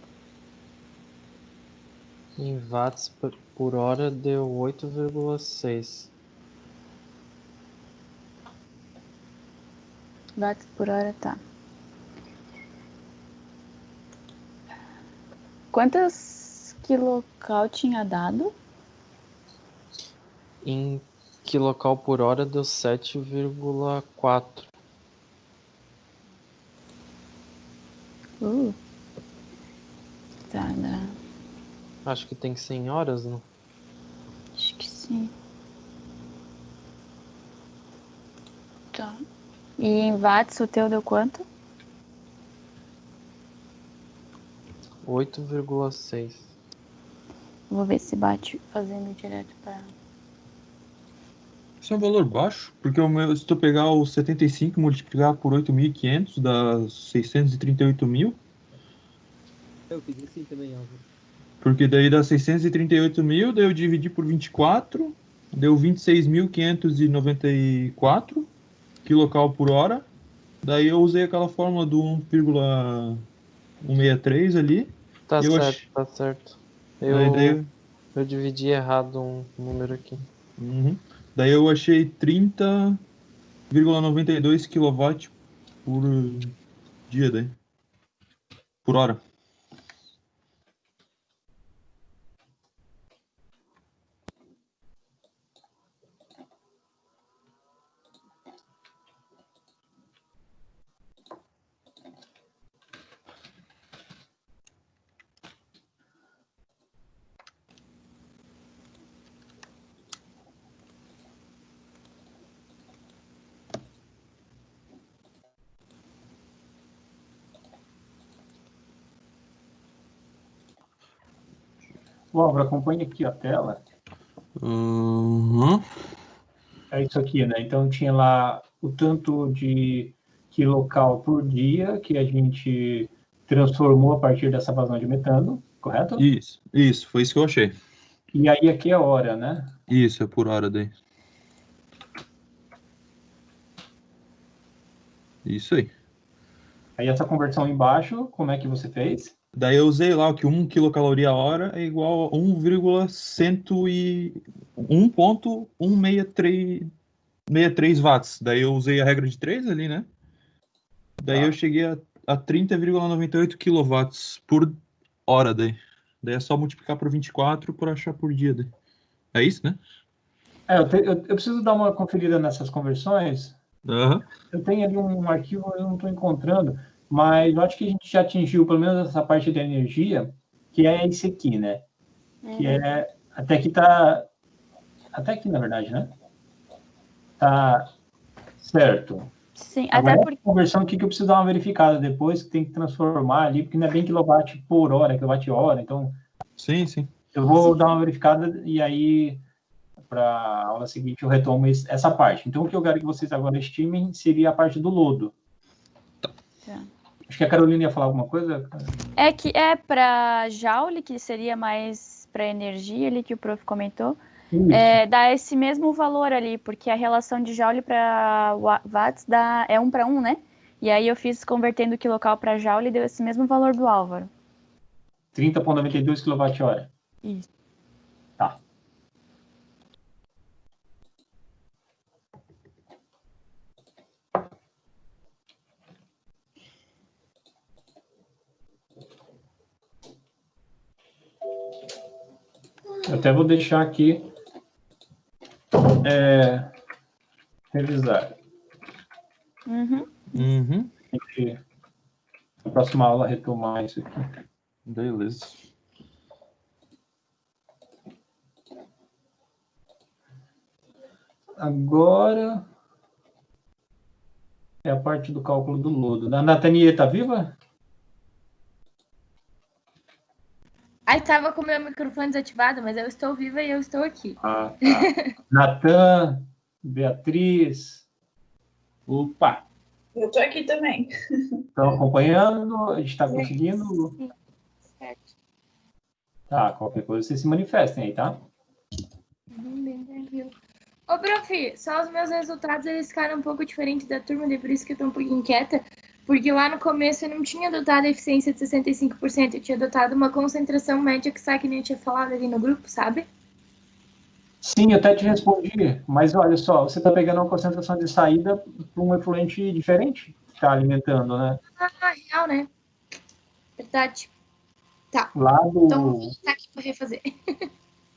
Em watts por hora deu 8,6. Watts por hora, tá. Quantas quilocal tinha dado? Em quilocal por hora deu 7,4. Tá, dá. Acho que tem 100 horas, não? Acho que sim. Tá. E em watts o teu deu quanto? 8,6. Vou ver se bate fazendo direto para... Isso é um valor baixo, porque se tu pegar o 75 e multiplicar por 8.500, dá 638 mil. Eu fiz assim também, Álvaro. Porque daí dá 638 mil, daí eu dividi por 24, deu 26.594 kcal por hora. Daí eu usei aquela fórmula do 1,163 ali. Tá eu certo, tá certo. Daí, Eu dividi errado um número aqui. Daí eu achei 30,92 kW por dia, daí. Por hora. Álvaro, acompanha aqui a tela. Uhum. É isso aqui, né? Então tinha lá o tanto de quilocal por dia que a gente transformou a partir dessa vazão de metano, correto? Isso, foi isso que eu achei. E aí aqui é a hora, né? Isso, é por hora daí. Isso aí. Aí essa conversão embaixo, como é que você fez? Daí eu usei lá que 1 quilocaloria a hora é igual a 1,163 watts. Daí eu usei a regra de 3 ali, né? Daí eu cheguei a 30,98 quilowatts por hora daí. Daí é só multiplicar por 24 para achar por dia daí. É isso, né? Eu preciso dar uma conferida nessas conversões. Uhum. Eu tenho ali um arquivo, eu não estou encontrando, mas eu acho que a gente já atingiu pelo menos essa parte da energia, que é esse aqui, né? Que é até aqui na verdade, né? Tá certo. Sim, Agora, até porque. a conversão aqui que eu preciso dar uma verificada depois, que tem que transformar ali, porque não é bem quilowatt por hora, é quilowatt-hora, então... Sim. Eu vou dar uma verificada e aí, para a aula seguinte, eu retomo essa parte. Então, o que eu quero que vocês agora estimem seria a parte do lodo. Tá. Acho que a Carolina ia falar alguma coisa. É que é para Joule, que seria mais para energia ali que o prof comentou. Dá esse mesmo valor ali, porque a relação de Joule para watts é 1 para 1, né? E aí eu fiz convertendo o quilocal para Joule e deu esse mesmo valor do Álvaro. 30,92 kWh. Isso. Tá. Eu até vou deixar aqui revisar. Na próxima aula retomar isso aqui. Beleza. Agora é a parte do cálculo do lodo. A Nathaniel está viva? Aí tava com o meu microfone desativado, mas eu estou viva e eu estou aqui. Ah, tá. Natan, Beatriz. Opa! Eu tô aqui também. Estão acompanhando? A gente está conseguindo? Sim, certo. Tá, qualquer coisa vocês se manifestem aí, tá? Bem tranquilo. Ô, prof, só os meus resultados eles ficaram um pouco diferentes da turma, e por isso que eu tô um pouquinho inquieta, porque lá no começo eu não tinha adotado a eficiência de 65%, eu tinha adotado uma concentração média que sai que nem eu tinha falado ali no grupo, sabe? Sim, eu até te respondi, mas olha só, você está pegando uma concentração de saída para um efluente diferente que está alimentando, né? Ah, real, né? Verdade. Tá. Lá Então vou voltar aqui para refazer.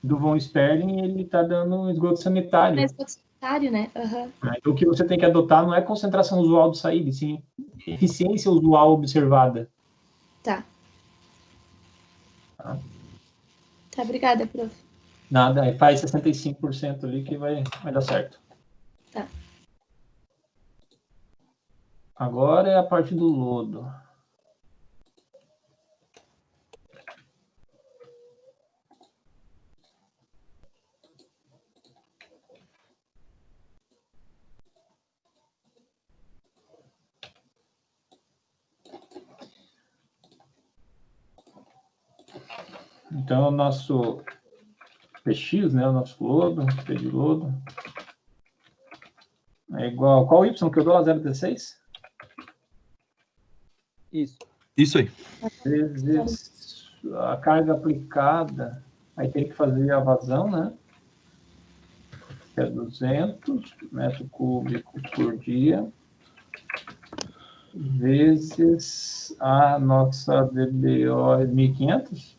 do Von Sperling, ele está dando um esgoto sanitário. É esgoto sanitário, né? Então, o que você tem que adotar não é concentração usual de saída, sim eficiência usual observada. Tá. Tá, obrigada, prof. Nada, aí faz 65% ali que vai dar certo. Tá. Agora é a parte do lodo. Então, o nosso PX, né? O nosso lodo, P de lodo. É igual... Qual Y que eu dou lá? 0,16? Isso aí. Vezes a carga aplicada. Aí tem que fazer a vazão, né? Que é 200 metros cúbicos por dia. Vezes a nossa DBO é 1.500?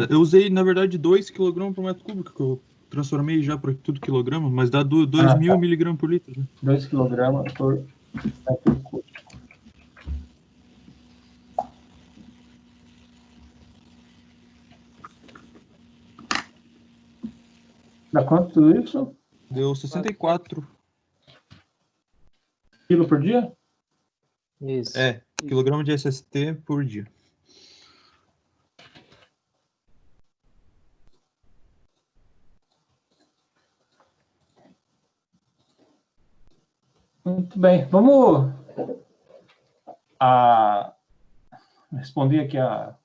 Eu usei, na verdade, 2 kg por metro cúbico, que eu transformei já para tudo quilograma, mas dá 2.000 mg por litro. Né? 2 kg por metro cúbico. Dá quanto tudo isso? Deu 64 quilo por dia? Isso. Quilograma de SST por dia. Muito bem. Vamos responder aqui a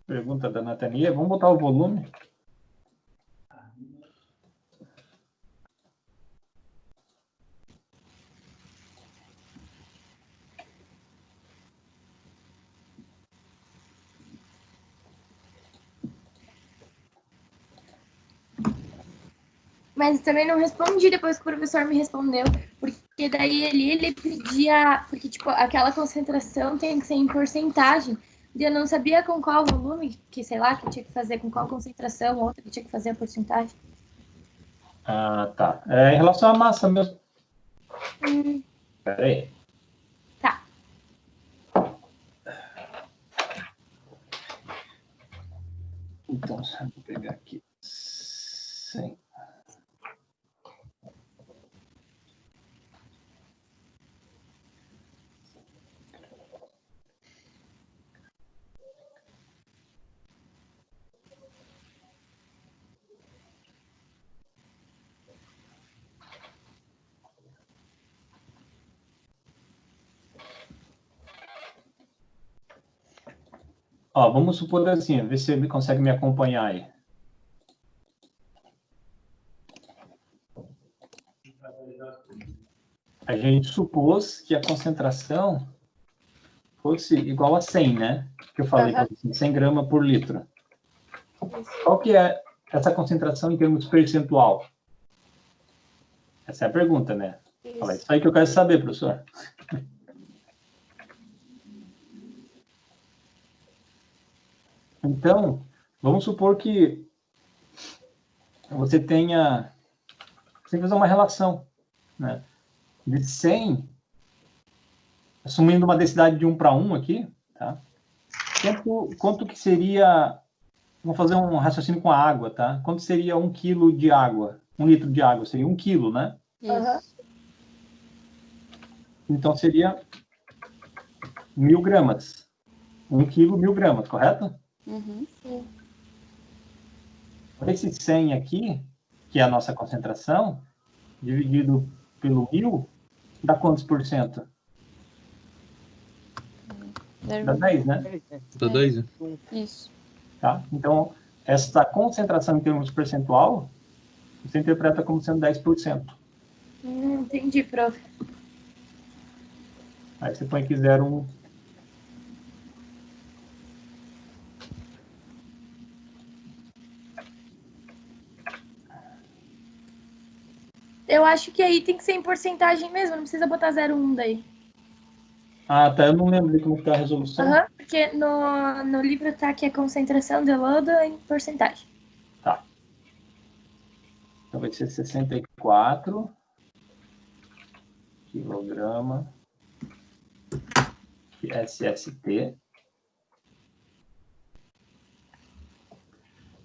pergunta da Natania. Vamos botar o volume. Mas também não respondi depois que o professor me respondeu, porque daí ele pedia, porque tipo, aquela concentração tem que ser em porcentagem, e eu não sabia com qual volume, que sei lá, que eu tinha que fazer com qual concentração, outra que tinha que fazer a porcentagem. Ah, tá. Em relação à massa mesmo. Espera aí. Tá. Então, vou pegar aqui. 100. Ó, vamos supor assim, ver se você consegue me acompanhar aí. A gente supôs que a concentração fosse igual a 100, né? Que eu falei para você, 100 gramas por litro. Qual que é essa concentração em termos percentual? Essa é a pergunta, né? Fala, isso aí que eu quero saber, professor. Então, vamos supor que você tenha... Você tem que fazer uma relação, né? De 100, assumindo uma densidade de 1 para 1 aqui, tá? Quanto que seria... Vamos fazer um raciocínio com a água, tá? Quanto seria 1 quilo de água? 1 litro de água seria 1 quilo, né? Então, seria 1.000 gramas. 1 quilo, 1.000 gramas, correto? Uhum. Esse 100 aqui, que é a nossa concentração, dividido pelo 1.000, dá quantos por cento? Dá 10, né? Dá 10, né? Isso. Tá? Então, essa concentração em termos percentual, você interpreta como sendo 10%. Entendi, prof. Aí você põe aqui 0,1. Eu acho que aí tem que ser em porcentagem mesmo, não precisa botar 0,1 daí. Ah, tá. Eu não lembro de como está a resolução. Porque no livro tá que a concentração de lodo é em porcentagem. Tá. Então vai ser 64 quilograma de SST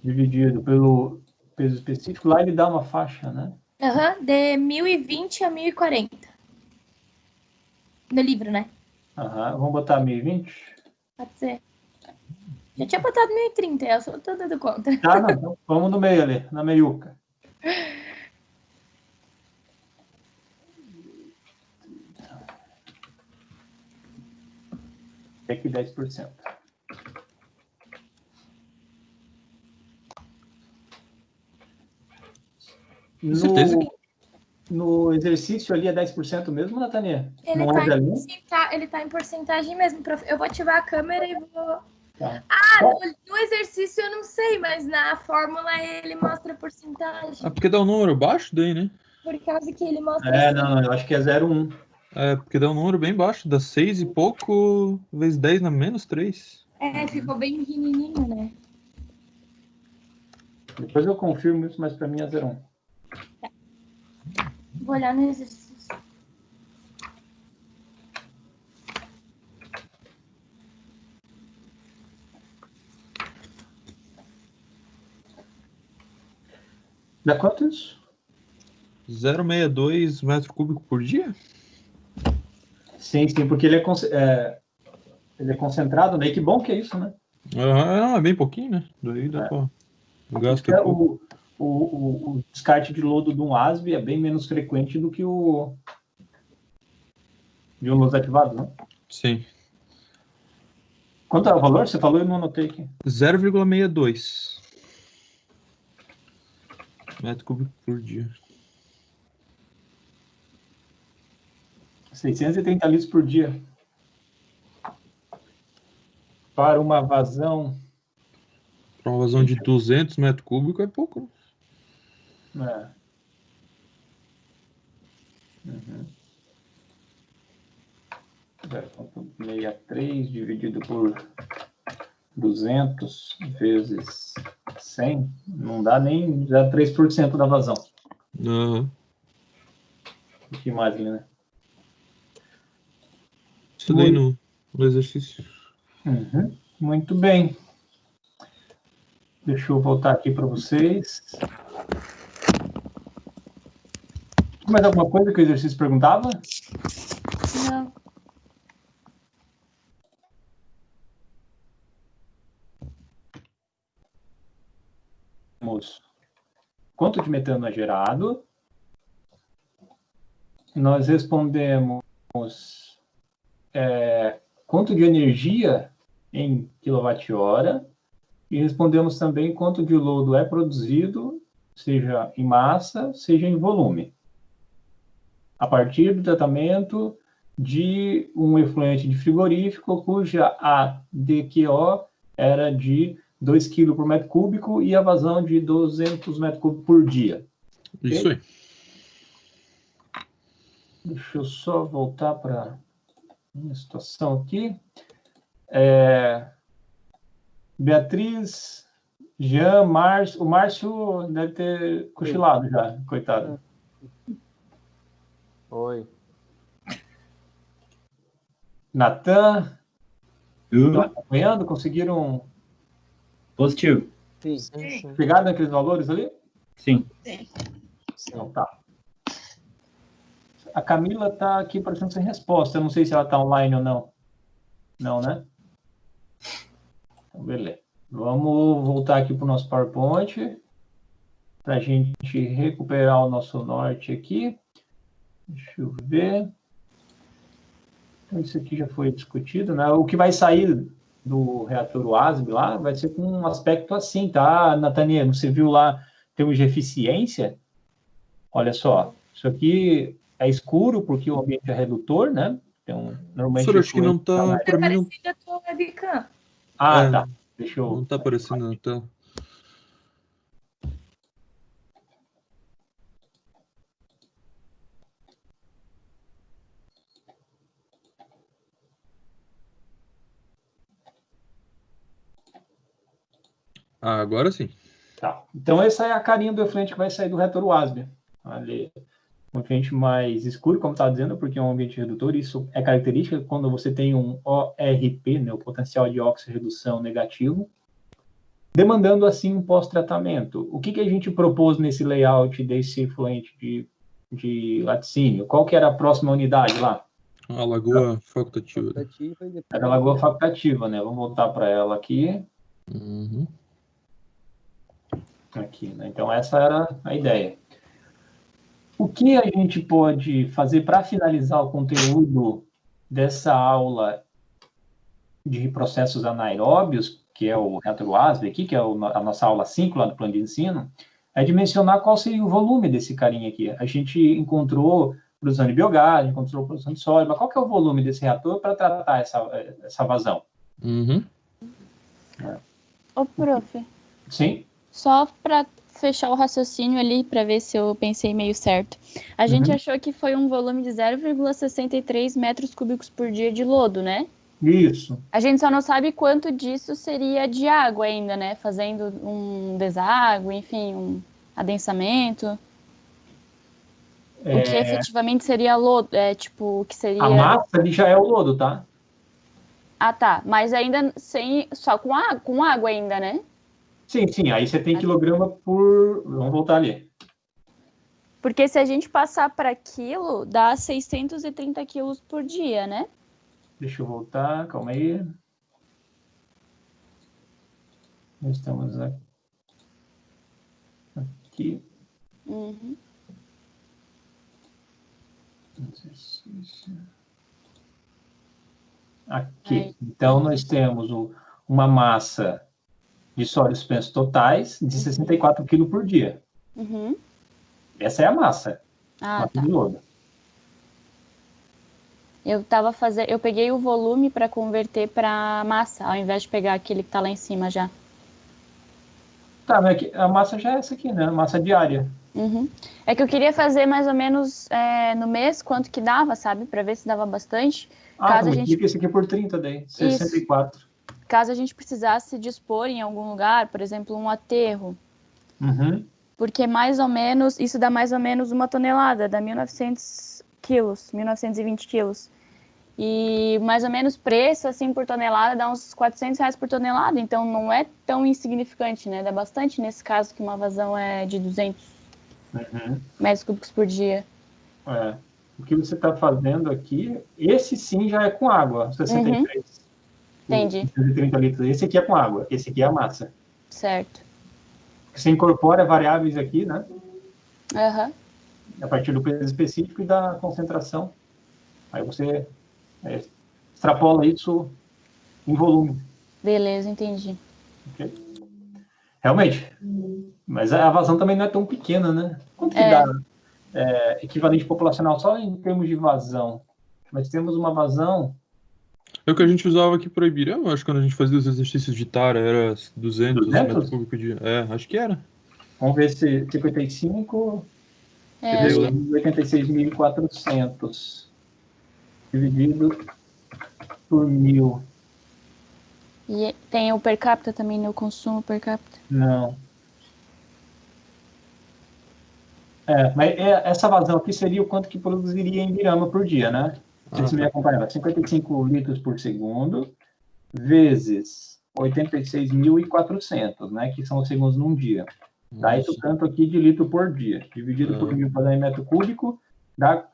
dividido pelo peso específico. Lá ele dá uma faixa, né? De 1.020 a 1.040. No livro, né? Vamos botar 1.020? Pode ser. Já tinha botado 1.030, eu só tô dando conta. Tá, não. Então vamos no meio ali, na meiuca. Aqui 10%. No exercício ali é 10% mesmo, Natania? Ele tá em porcentagem mesmo, prof. Eu vou ativar a câmera e vou... Tá. No exercício eu não sei, mas na fórmula ele mostra a porcentagem. Porque dá um número baixo daí, né? Por causa que ele mostra... Não, eu acho que é 0,1. Porque dá um número bem baixo, dá 6 e pouco, vezes 10 na menos 3. Ficou bem pequenininho, né? Depois eu confirmo isso, mas para mim é 0,1. Tá. Vou olhar no exercício. Dá quanto isso? 0,62 metro cúbico por dia? Sim, porque ele é concentrado, né? E que bom que é isso, né? É bem pouquinho, né? Daí dá pra... O descarte de lodo de um ASB é bem menos frequente do que o de um lodo ativado, né? Sim. Quanto é o valor? Você falou e eu não anotei aqui. 0,62 metro cúbico por dia. 630 litros por dia. Para uma vazão... Para uma vazão de 200 metros cúbicos é pouco. É. Uhum. 0,63 dividido por 200 vezes 100, não dá nem 0,3% da vazão. Uhum. O que mais, né? Isso daí no exercício. Uhum. Muito bem. Deixa eu voltar aqui para vocês. Mais alguma coisa que o exercício perguntava? Não. Quanto de metano é gerado? Nós respondemos quanto de energia em quilowatt-hora e respondemos também quanto de lodo é produzido, seja em massa, seja em volume, a partir do tratamento de um efluente de frigorífico cuja ADQO era de 2 kg por metro cúbico e a vazão de 200 metros cúbicos por dia. Isso aí. Deixa eu só voltar para a minha situação aqui. Beatriz, Jean, Márcio. O Márcio deve ter cochilado já, coitado. Oi. Natan. Estão acompanhando? Conseguiram... Positivo. Sim. Pegaram naqueles valores ali? Sim. Então tá. A Camila está aqui parecendo sem resposta. Eu não sei se ela está online ou não. Não, né? Então, beleza. Vamos voltar aqui para o nosso PowerPoint para a gente recuperar o nosso norte aqui. Deixa eu ver. Então, isso aqui já foi discutido, né? O que vai sair do reator WASB lá vai ser com um aspecto assim, tá, Natania? Você viu lá, termos de eficiência? Olha só, isso aqui é escuro porque o ambiente é redutor, né? Então, normalmente... Professor, acho que não tá... Tá parecida a tua webcam. Tá. Deixa eu... Não tá aparecendo na tela. Agora sim. Tá. Então, essa é a carinha do efluente que vai sair do reator WASB. Ali, um ambiente mais escuro, como estava dizendo, porque é um ambiente redutor. Isso é característica quando você tem um ORP, né, o potencial de oxirredução negativo, demandando, assim, um pós-tratamento. O que a gente propôs nesse layout desse efluente de laticínio? Qual que era a próxima unidade lá? A lagoa facultativa. Era a lagoa facultativa, né? Vamos voltar para ela aqui. Uhum. Aqui, né? Então, essa era a ideia. O que a gente pode fazer para finalizar o conteúdo dessa aula de processos anaeróbios, que é o reator WASB aqui, que é a nossa aula 5 lá do plano de ensino? é dimensionar qual seria o volume desse carinha aqui. A gente encontrou produção de biogás, encontrou produção de sólido, mas qual que é o volume desse reator para tratar essa vazão? Uhum. Ô, prof, Sim? só para fechar o raciocínio ali, para ver se eu pensei meio certo. A gente achou que foi um volume de 0,63 metros cúbicos por dia de lodo, né? Isso. A gente só não sabe quanto disso seria de água ainda, né? Fazendo um deságue, enfim, um adensamento. O que efetivamente seria lodo, tipo, o que seria... A massa ali já é o lodo, tá? Ah, tá. Mas ainda só com água ainda, né? Sim, sim. Aí você tem quilograma por... Vamos voltar ali. Porque se a gente passar para quilo, dá 630 quilos por dia, né? Deixa eu voltar, calma aí. Nós estamos aqui. Uhum. Aqui. Aí. Então, nós temos uma massa de sólidos suspensos totais de 64 kg por dia. Uhum. Essa é a massa. Ah, massa tá. de lodo. Eu peguei o volume para converter para massa, ao invés de pegar aquele que tá lá em cima já. Tá, mas a massa já é essa aqui, né? A massa diária. Uhum. É que eu queria fazer mais ou menos no mês quanto que dava, sabe? Para ver se dava bastante. Caso multiplica esse aqui por 30 daí. 64. Isso. Caso a gente precisasse dispor em algum lugar, por exemplo, um aterro. Uhum. Porque isso dá mais ou menos 1 tonelada, dá 1.900 quilos, 1.920 quilos. E mais ou menos preço, assim, por tonelada, dá uns R$400 por tonelada. Então, não é tão insignificante, né? Dá bastante nesse caso, que uma vazão é de 200 metros cúbicos por dia. O que você está fazendo aqui, esse sim já é com água, 63. Entendi. 130 litros. Esse aqui é com água, esse aqui é a massa. Certo. Você incorpora variáveis aqui, né? Aham. A partir do peso específico e da concentração. Aí você extrapola isso em volume. Beleza, entendi. Okay? Realmente. Mas a vazão também não é tão pequena, né? Quanto que dá equivalente populacional só em termos de vazão? Nós temos uma vazão... É o que a gente usava aqui para Ibirama, acho que quando a gente fazia os exercícios de tara, era 200 metros cúbicos por dia. Acho que era. Vamos ver se 55... 86.400 dividido por 1.000. E tem o per capita também, né? O consumo per capita. Não. Mas essa vazão aqui seria o quanto que produziria em Ibirama por dia, né? Vocês me acompanharam. 55 litros por segundo vezes 86.400, né? Que são os segundos num dia. Dá esse tanto aqui de litro por dia. Dividido por 1.000 para dar em metro cúbico, dá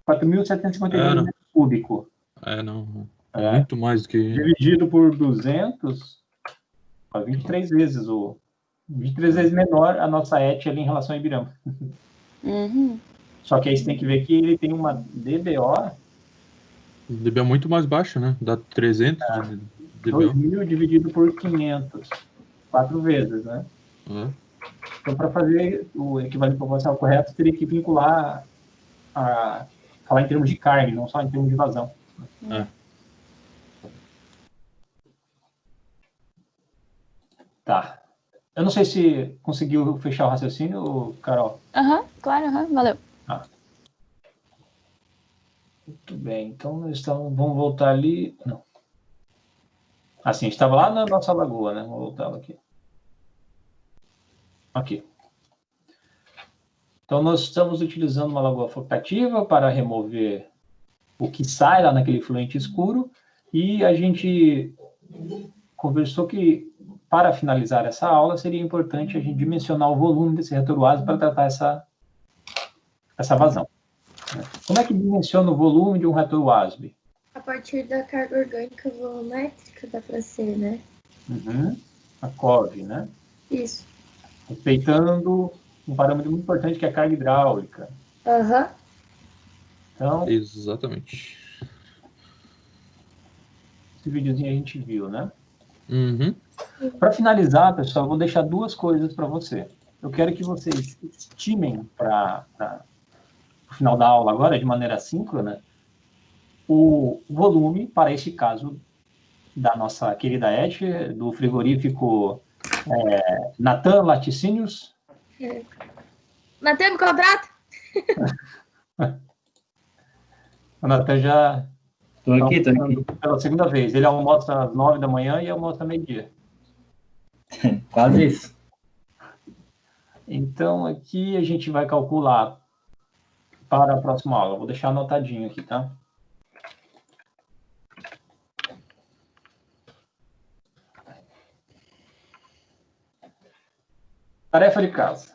4.752 metros cúbicos. Não. Muito mais do que... Dividido por 200, 23 vezes 23 vezes menor a nossa ET ali em relação a Ibirama. Uhum. Só que aí você tem que ver que ele tem uma DBO... DBO é muito mais baixa, né? Dá 300 de DBO. 2.000 dividido por 500. 4 vezes, né? Então, para fazer o equivalente proporcional correto, teria que vincular falar em termos de carga, não só em termos de vazão. Tá. Eu não sei se conseguiu fechar o raciocínio, Carol. Claro, valeu. Muito bem, então vamos voltar ali. Não. Assim, a gente estava lá na nossa lagoa, né? Vamos voltar aqui. Aqui. Então, nós estamos utilizando uma lagoa floctativa para remover o que sai lá naquele fluente escuro, e a gente conversou que, para finalizar essa aula, seria importante a gente dimensionar o volume desse reator WASB para tratar essa vazão. Como é que dimensiona o volume de um reator WASB? A partir da carga orgânica volumétrica da ser, né? A COV, né? Isso. Respeitando um parâmetro muito importante que é a carga hidráulica. Então, exatamente. Esse videozinho a gente viu, né? Para finalizar, pessoal, eu vou deixar duas coisas para você. eu quero que vocês estimem para o final da aula agora, de maneira síncrona, o volume, para este caso, da nossa querida Et, do frigorífico Natan Laticínios. Natan, me contrata? O Natan já... Tô aqui. Pela segunda vez. Ele almoça às 9 da manhã e almoça meio-dia. Quase isso. Então, aqui a gente vai calcular para a próxima aula. Vou deixar anotadinho aqui, tá? Tarefa de casa.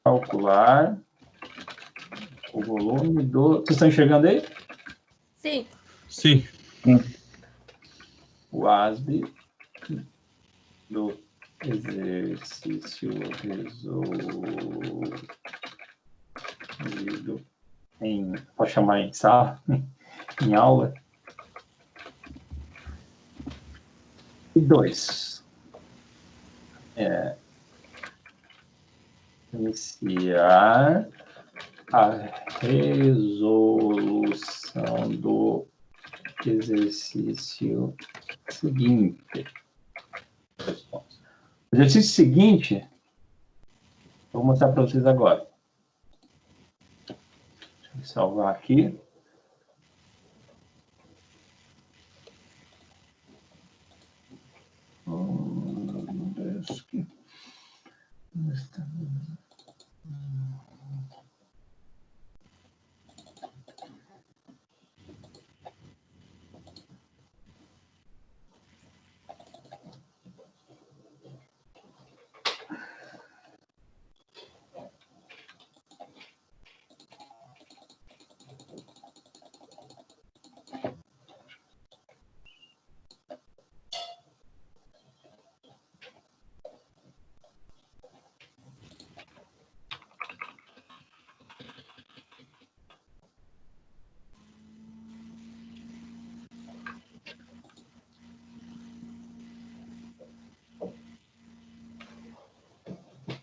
Calcular o volume do... Vocês estão enxergando aí? Sim. Sim. O ASB do exercício resolvido em... Pode chamar em sala, em aula. E 2. Iniciar a resolução do exercício seguinte. O exercício seguinte, vou mostrar para vocês agora. Deixa eu salvar aqui.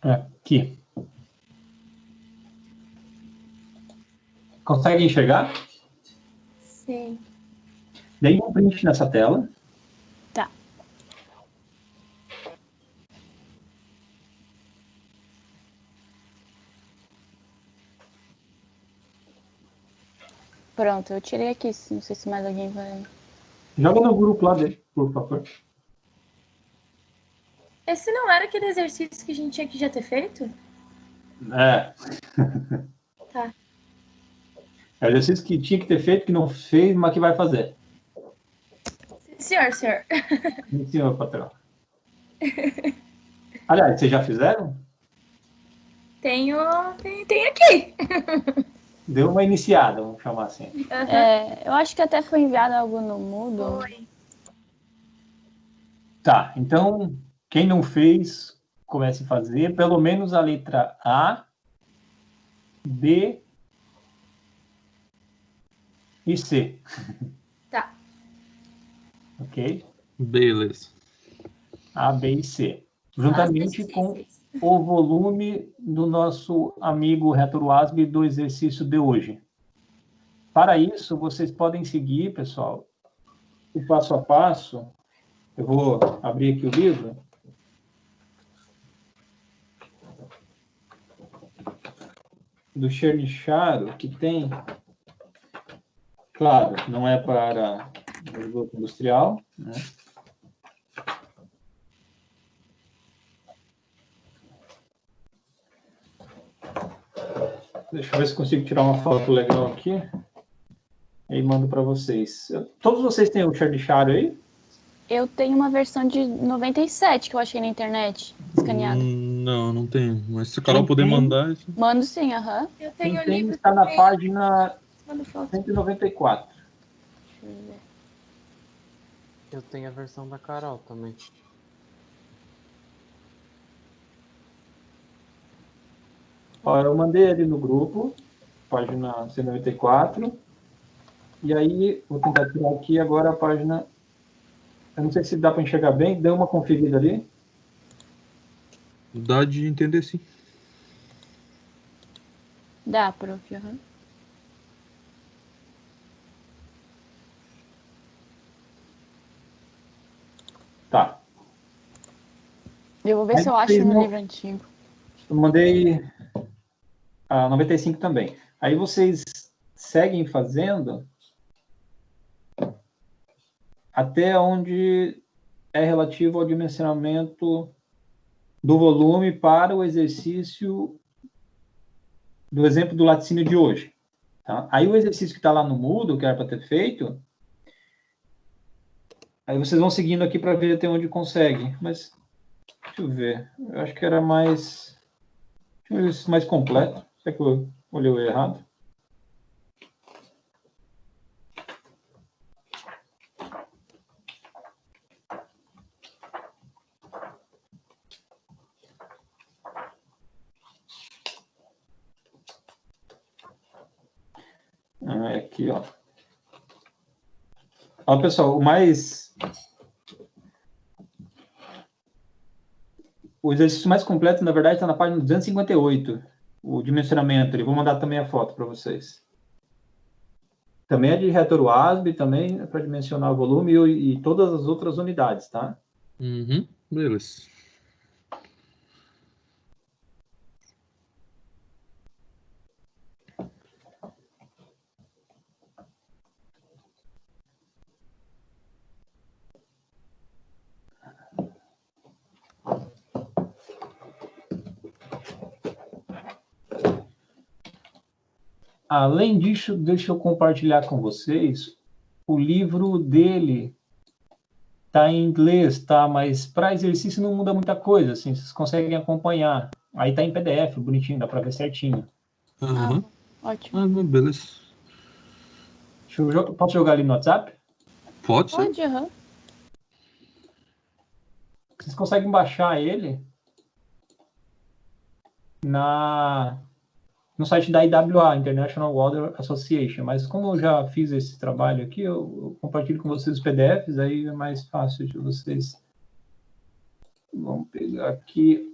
Aqui. Consegue enxergar? Sim. Dei um print nessa tela. Tá. Pronto, eu tirei aqui. Não sei se mais alguém vai... Joga no grupo lá dele, por favor. Esse não era aquele exercício que a gente tinha que já ter feito? É. Tá. É o exercício que tinha que ter feito, que não fez, mas que vai fazer. Senhor. Sim, senhor patrão. Aliás, vocês já fizeram? Tenho aqui. Deu uma iniciada, vamos chamar assim. eu acho que até foi enviado algo no Moodle. Foi. Tá, então, quem não fez, comece a fazer pelo menos a letra A, B e C. Tá. Ok? Beleza. A, B e C. Juntamente com o volume do nosso amigo RetroASB do exercício de hoje. Para isso, vocês podem seguir, pessoal, o passo a passo. Eu vou abrir aqui o livro. Do Chernysharo, que tem... Claro, não é para o esgoto industrial, né? Deixa eu ver se consigo tirar uma foto legal aqui. E mando para vocês. Todos vocês têm o Chernysharo aí? Eu tenho uma versão de 97 que eu achei na internet, escaneada. Não tenho. Mas se o Carol puder mandar... Isso... Mando sim, aham. Eu tenho o Quem livro está na também. página Manda foto. 194. Deixa eu ver. Eu tenho a versão da Carol também. Ó, eu mandei ali no grupo, página 194. E aí, vou tentar tirar aqui agora a página. Eu não sei se dá para enxergar bem. Dê uma conferida ali. Dá de entender, sim. Dá, prof. Uhum. Tá. Eu vou ver se eu acho no livro antigo. Eu mandei a 95 também. Aí vocês seguem fazendo até onde é relativo ao dimensionamento do volume para o exercício do exemplo do laticínio de hoje. Tá? Aí o exercício que está lá no Moodle, que era para ter feito, aí vocês vão seguindo aqui para ver até onde consegue. Mas, deixa eu ver. Eu acho que era mais... Deixa eu ver se mais completo. Será que eu olhei errado? Aqui, ó. Ó, pessoal, o exercício mais completo, na verdade, está na página 258, o dimensionamento. Eu vou mandar também a foto para vocês. Também é de reator WASB, também é para dimensionar o volume e todas as outras unidades, tá? Uhum, beleza. Além disso, deixa eu compartilhar com vocês, o livro dele está em inglês, tá? Mas para exercício não muda muita coisa, assim, vocês conseguem acompanhar. Aí está em PDF, bonitinho, dá para ver certinho. Uhum. Ótimo. Beleza. Posso jogar ali no WhatsApp? Pode ser. Pode, aham. Vocês conseguem baixar ele no site da IWA, International Water Association, mas como eu já fiz esse trabalho aqui, eu compartilho com vocês os PDFs, aí é mais fácil de vocês. Vamos pegar aqui.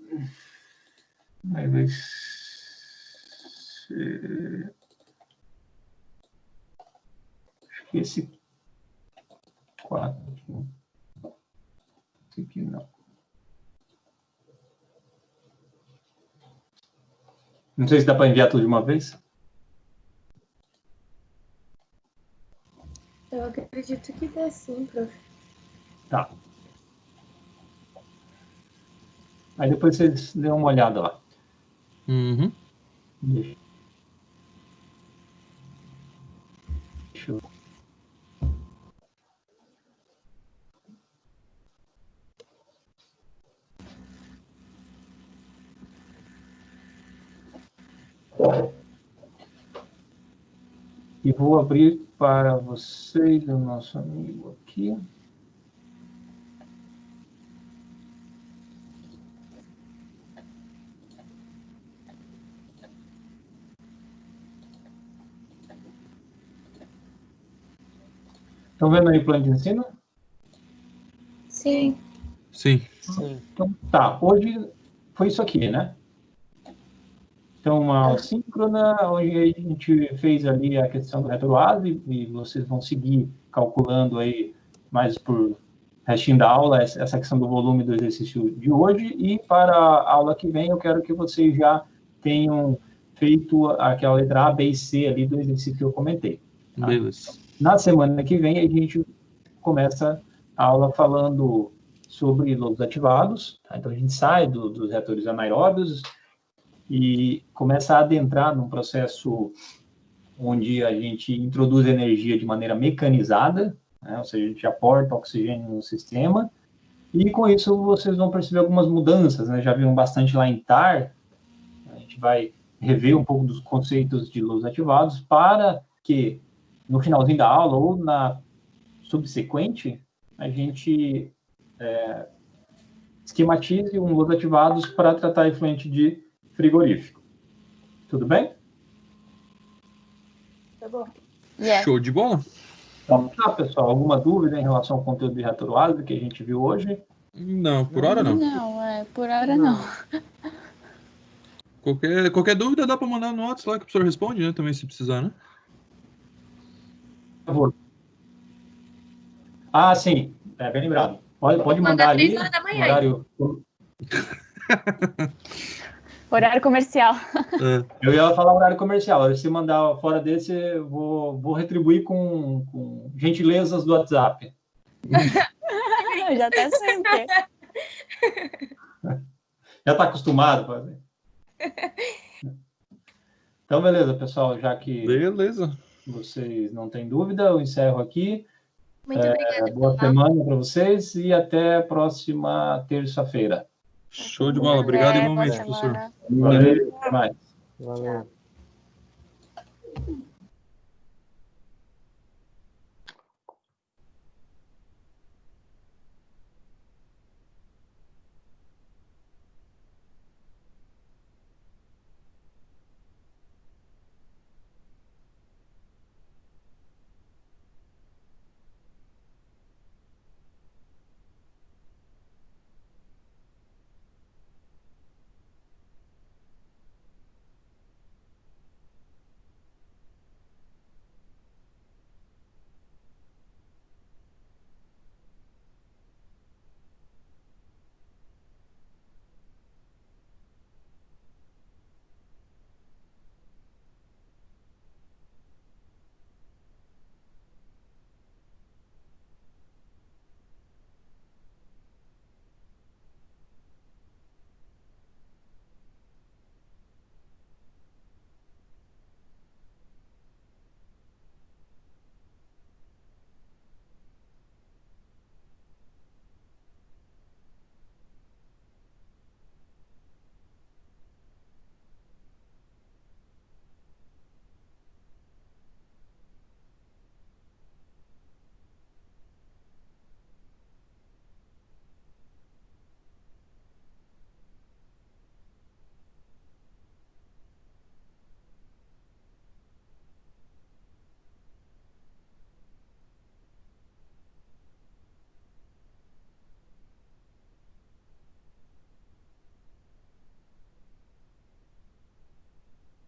Vai ver se... Acho que esse 4. Esse aqui não. Não sei se dá para enviar tudo de uma vez. Eu acredito que dá sim, prof. Tá. Aí depois vocês dêem uma olhada lá. Uhum. Deixa eu... E vou abrir para vocês o nosso amigo aqui. Estão vendo aí o plano de ensino? Sim. Sim. Então, tá. Hoje foi isso aqui, né? Então, uma aula síncrona, onde a gente fez ali a questão do retroase, e vocês vão seguir calculando aí mais por restinho da aula essa questão do volume do exercício de hoje. E para a aula que vem, eu quero que vocês já tenham feito aquela letra A, B e C ali do exercício que eu comentei. Tá? Beleza. Na semana que vem, a gente começa a aula falando sobre lodos ativados. Tá? Então, a gente sai dos reatores anaeróbios e começa a adentrar num processo onde a gente introduz energia de maneira mecanizada, né? Ou seja, a gente aporta oxigênio no sistema, e com isso vocês vão perceber algumas mudanças, né? Já viram bastante lá em TAR, a gente vai rever um pouco dos conceitos de lodos ativados para que no finalzinho da aula ou na subsequente a gente esquematize um lodos ativados para tratar efluente de frigorífico. Tudo bem? Tá bom. Yeah. Show de bola. Então, tá, pessoal, alguma dúvida em relação ao conteúdo de Reator WASM que a gente viu hoje? Não, por hora não. Não, por hora não. Qualquer dúvida dá para mandar no WhatsApp lá que o professor responde, né? Também se precisar, né? Por favor. Ah, sim, bem lembrado. Pode mandar ali. 3 horas da manhã. Horário... Horário comercial. Eu ia falar horário comercial. Se mandar fora desse, eu vou retribuir com gentilezas do WhatsApp. Eu já até sentei. Já está acostumado a fazer. Então, beleza, pessoal. Já que vocês não têm dúvida, eu encerro aqui. Muito obrigada. Boa semana para vocês e até a próxima terça-feira. Show de bola. Obrigado igualmente, professor. Valeu. Até mais. Valeu. Tchau.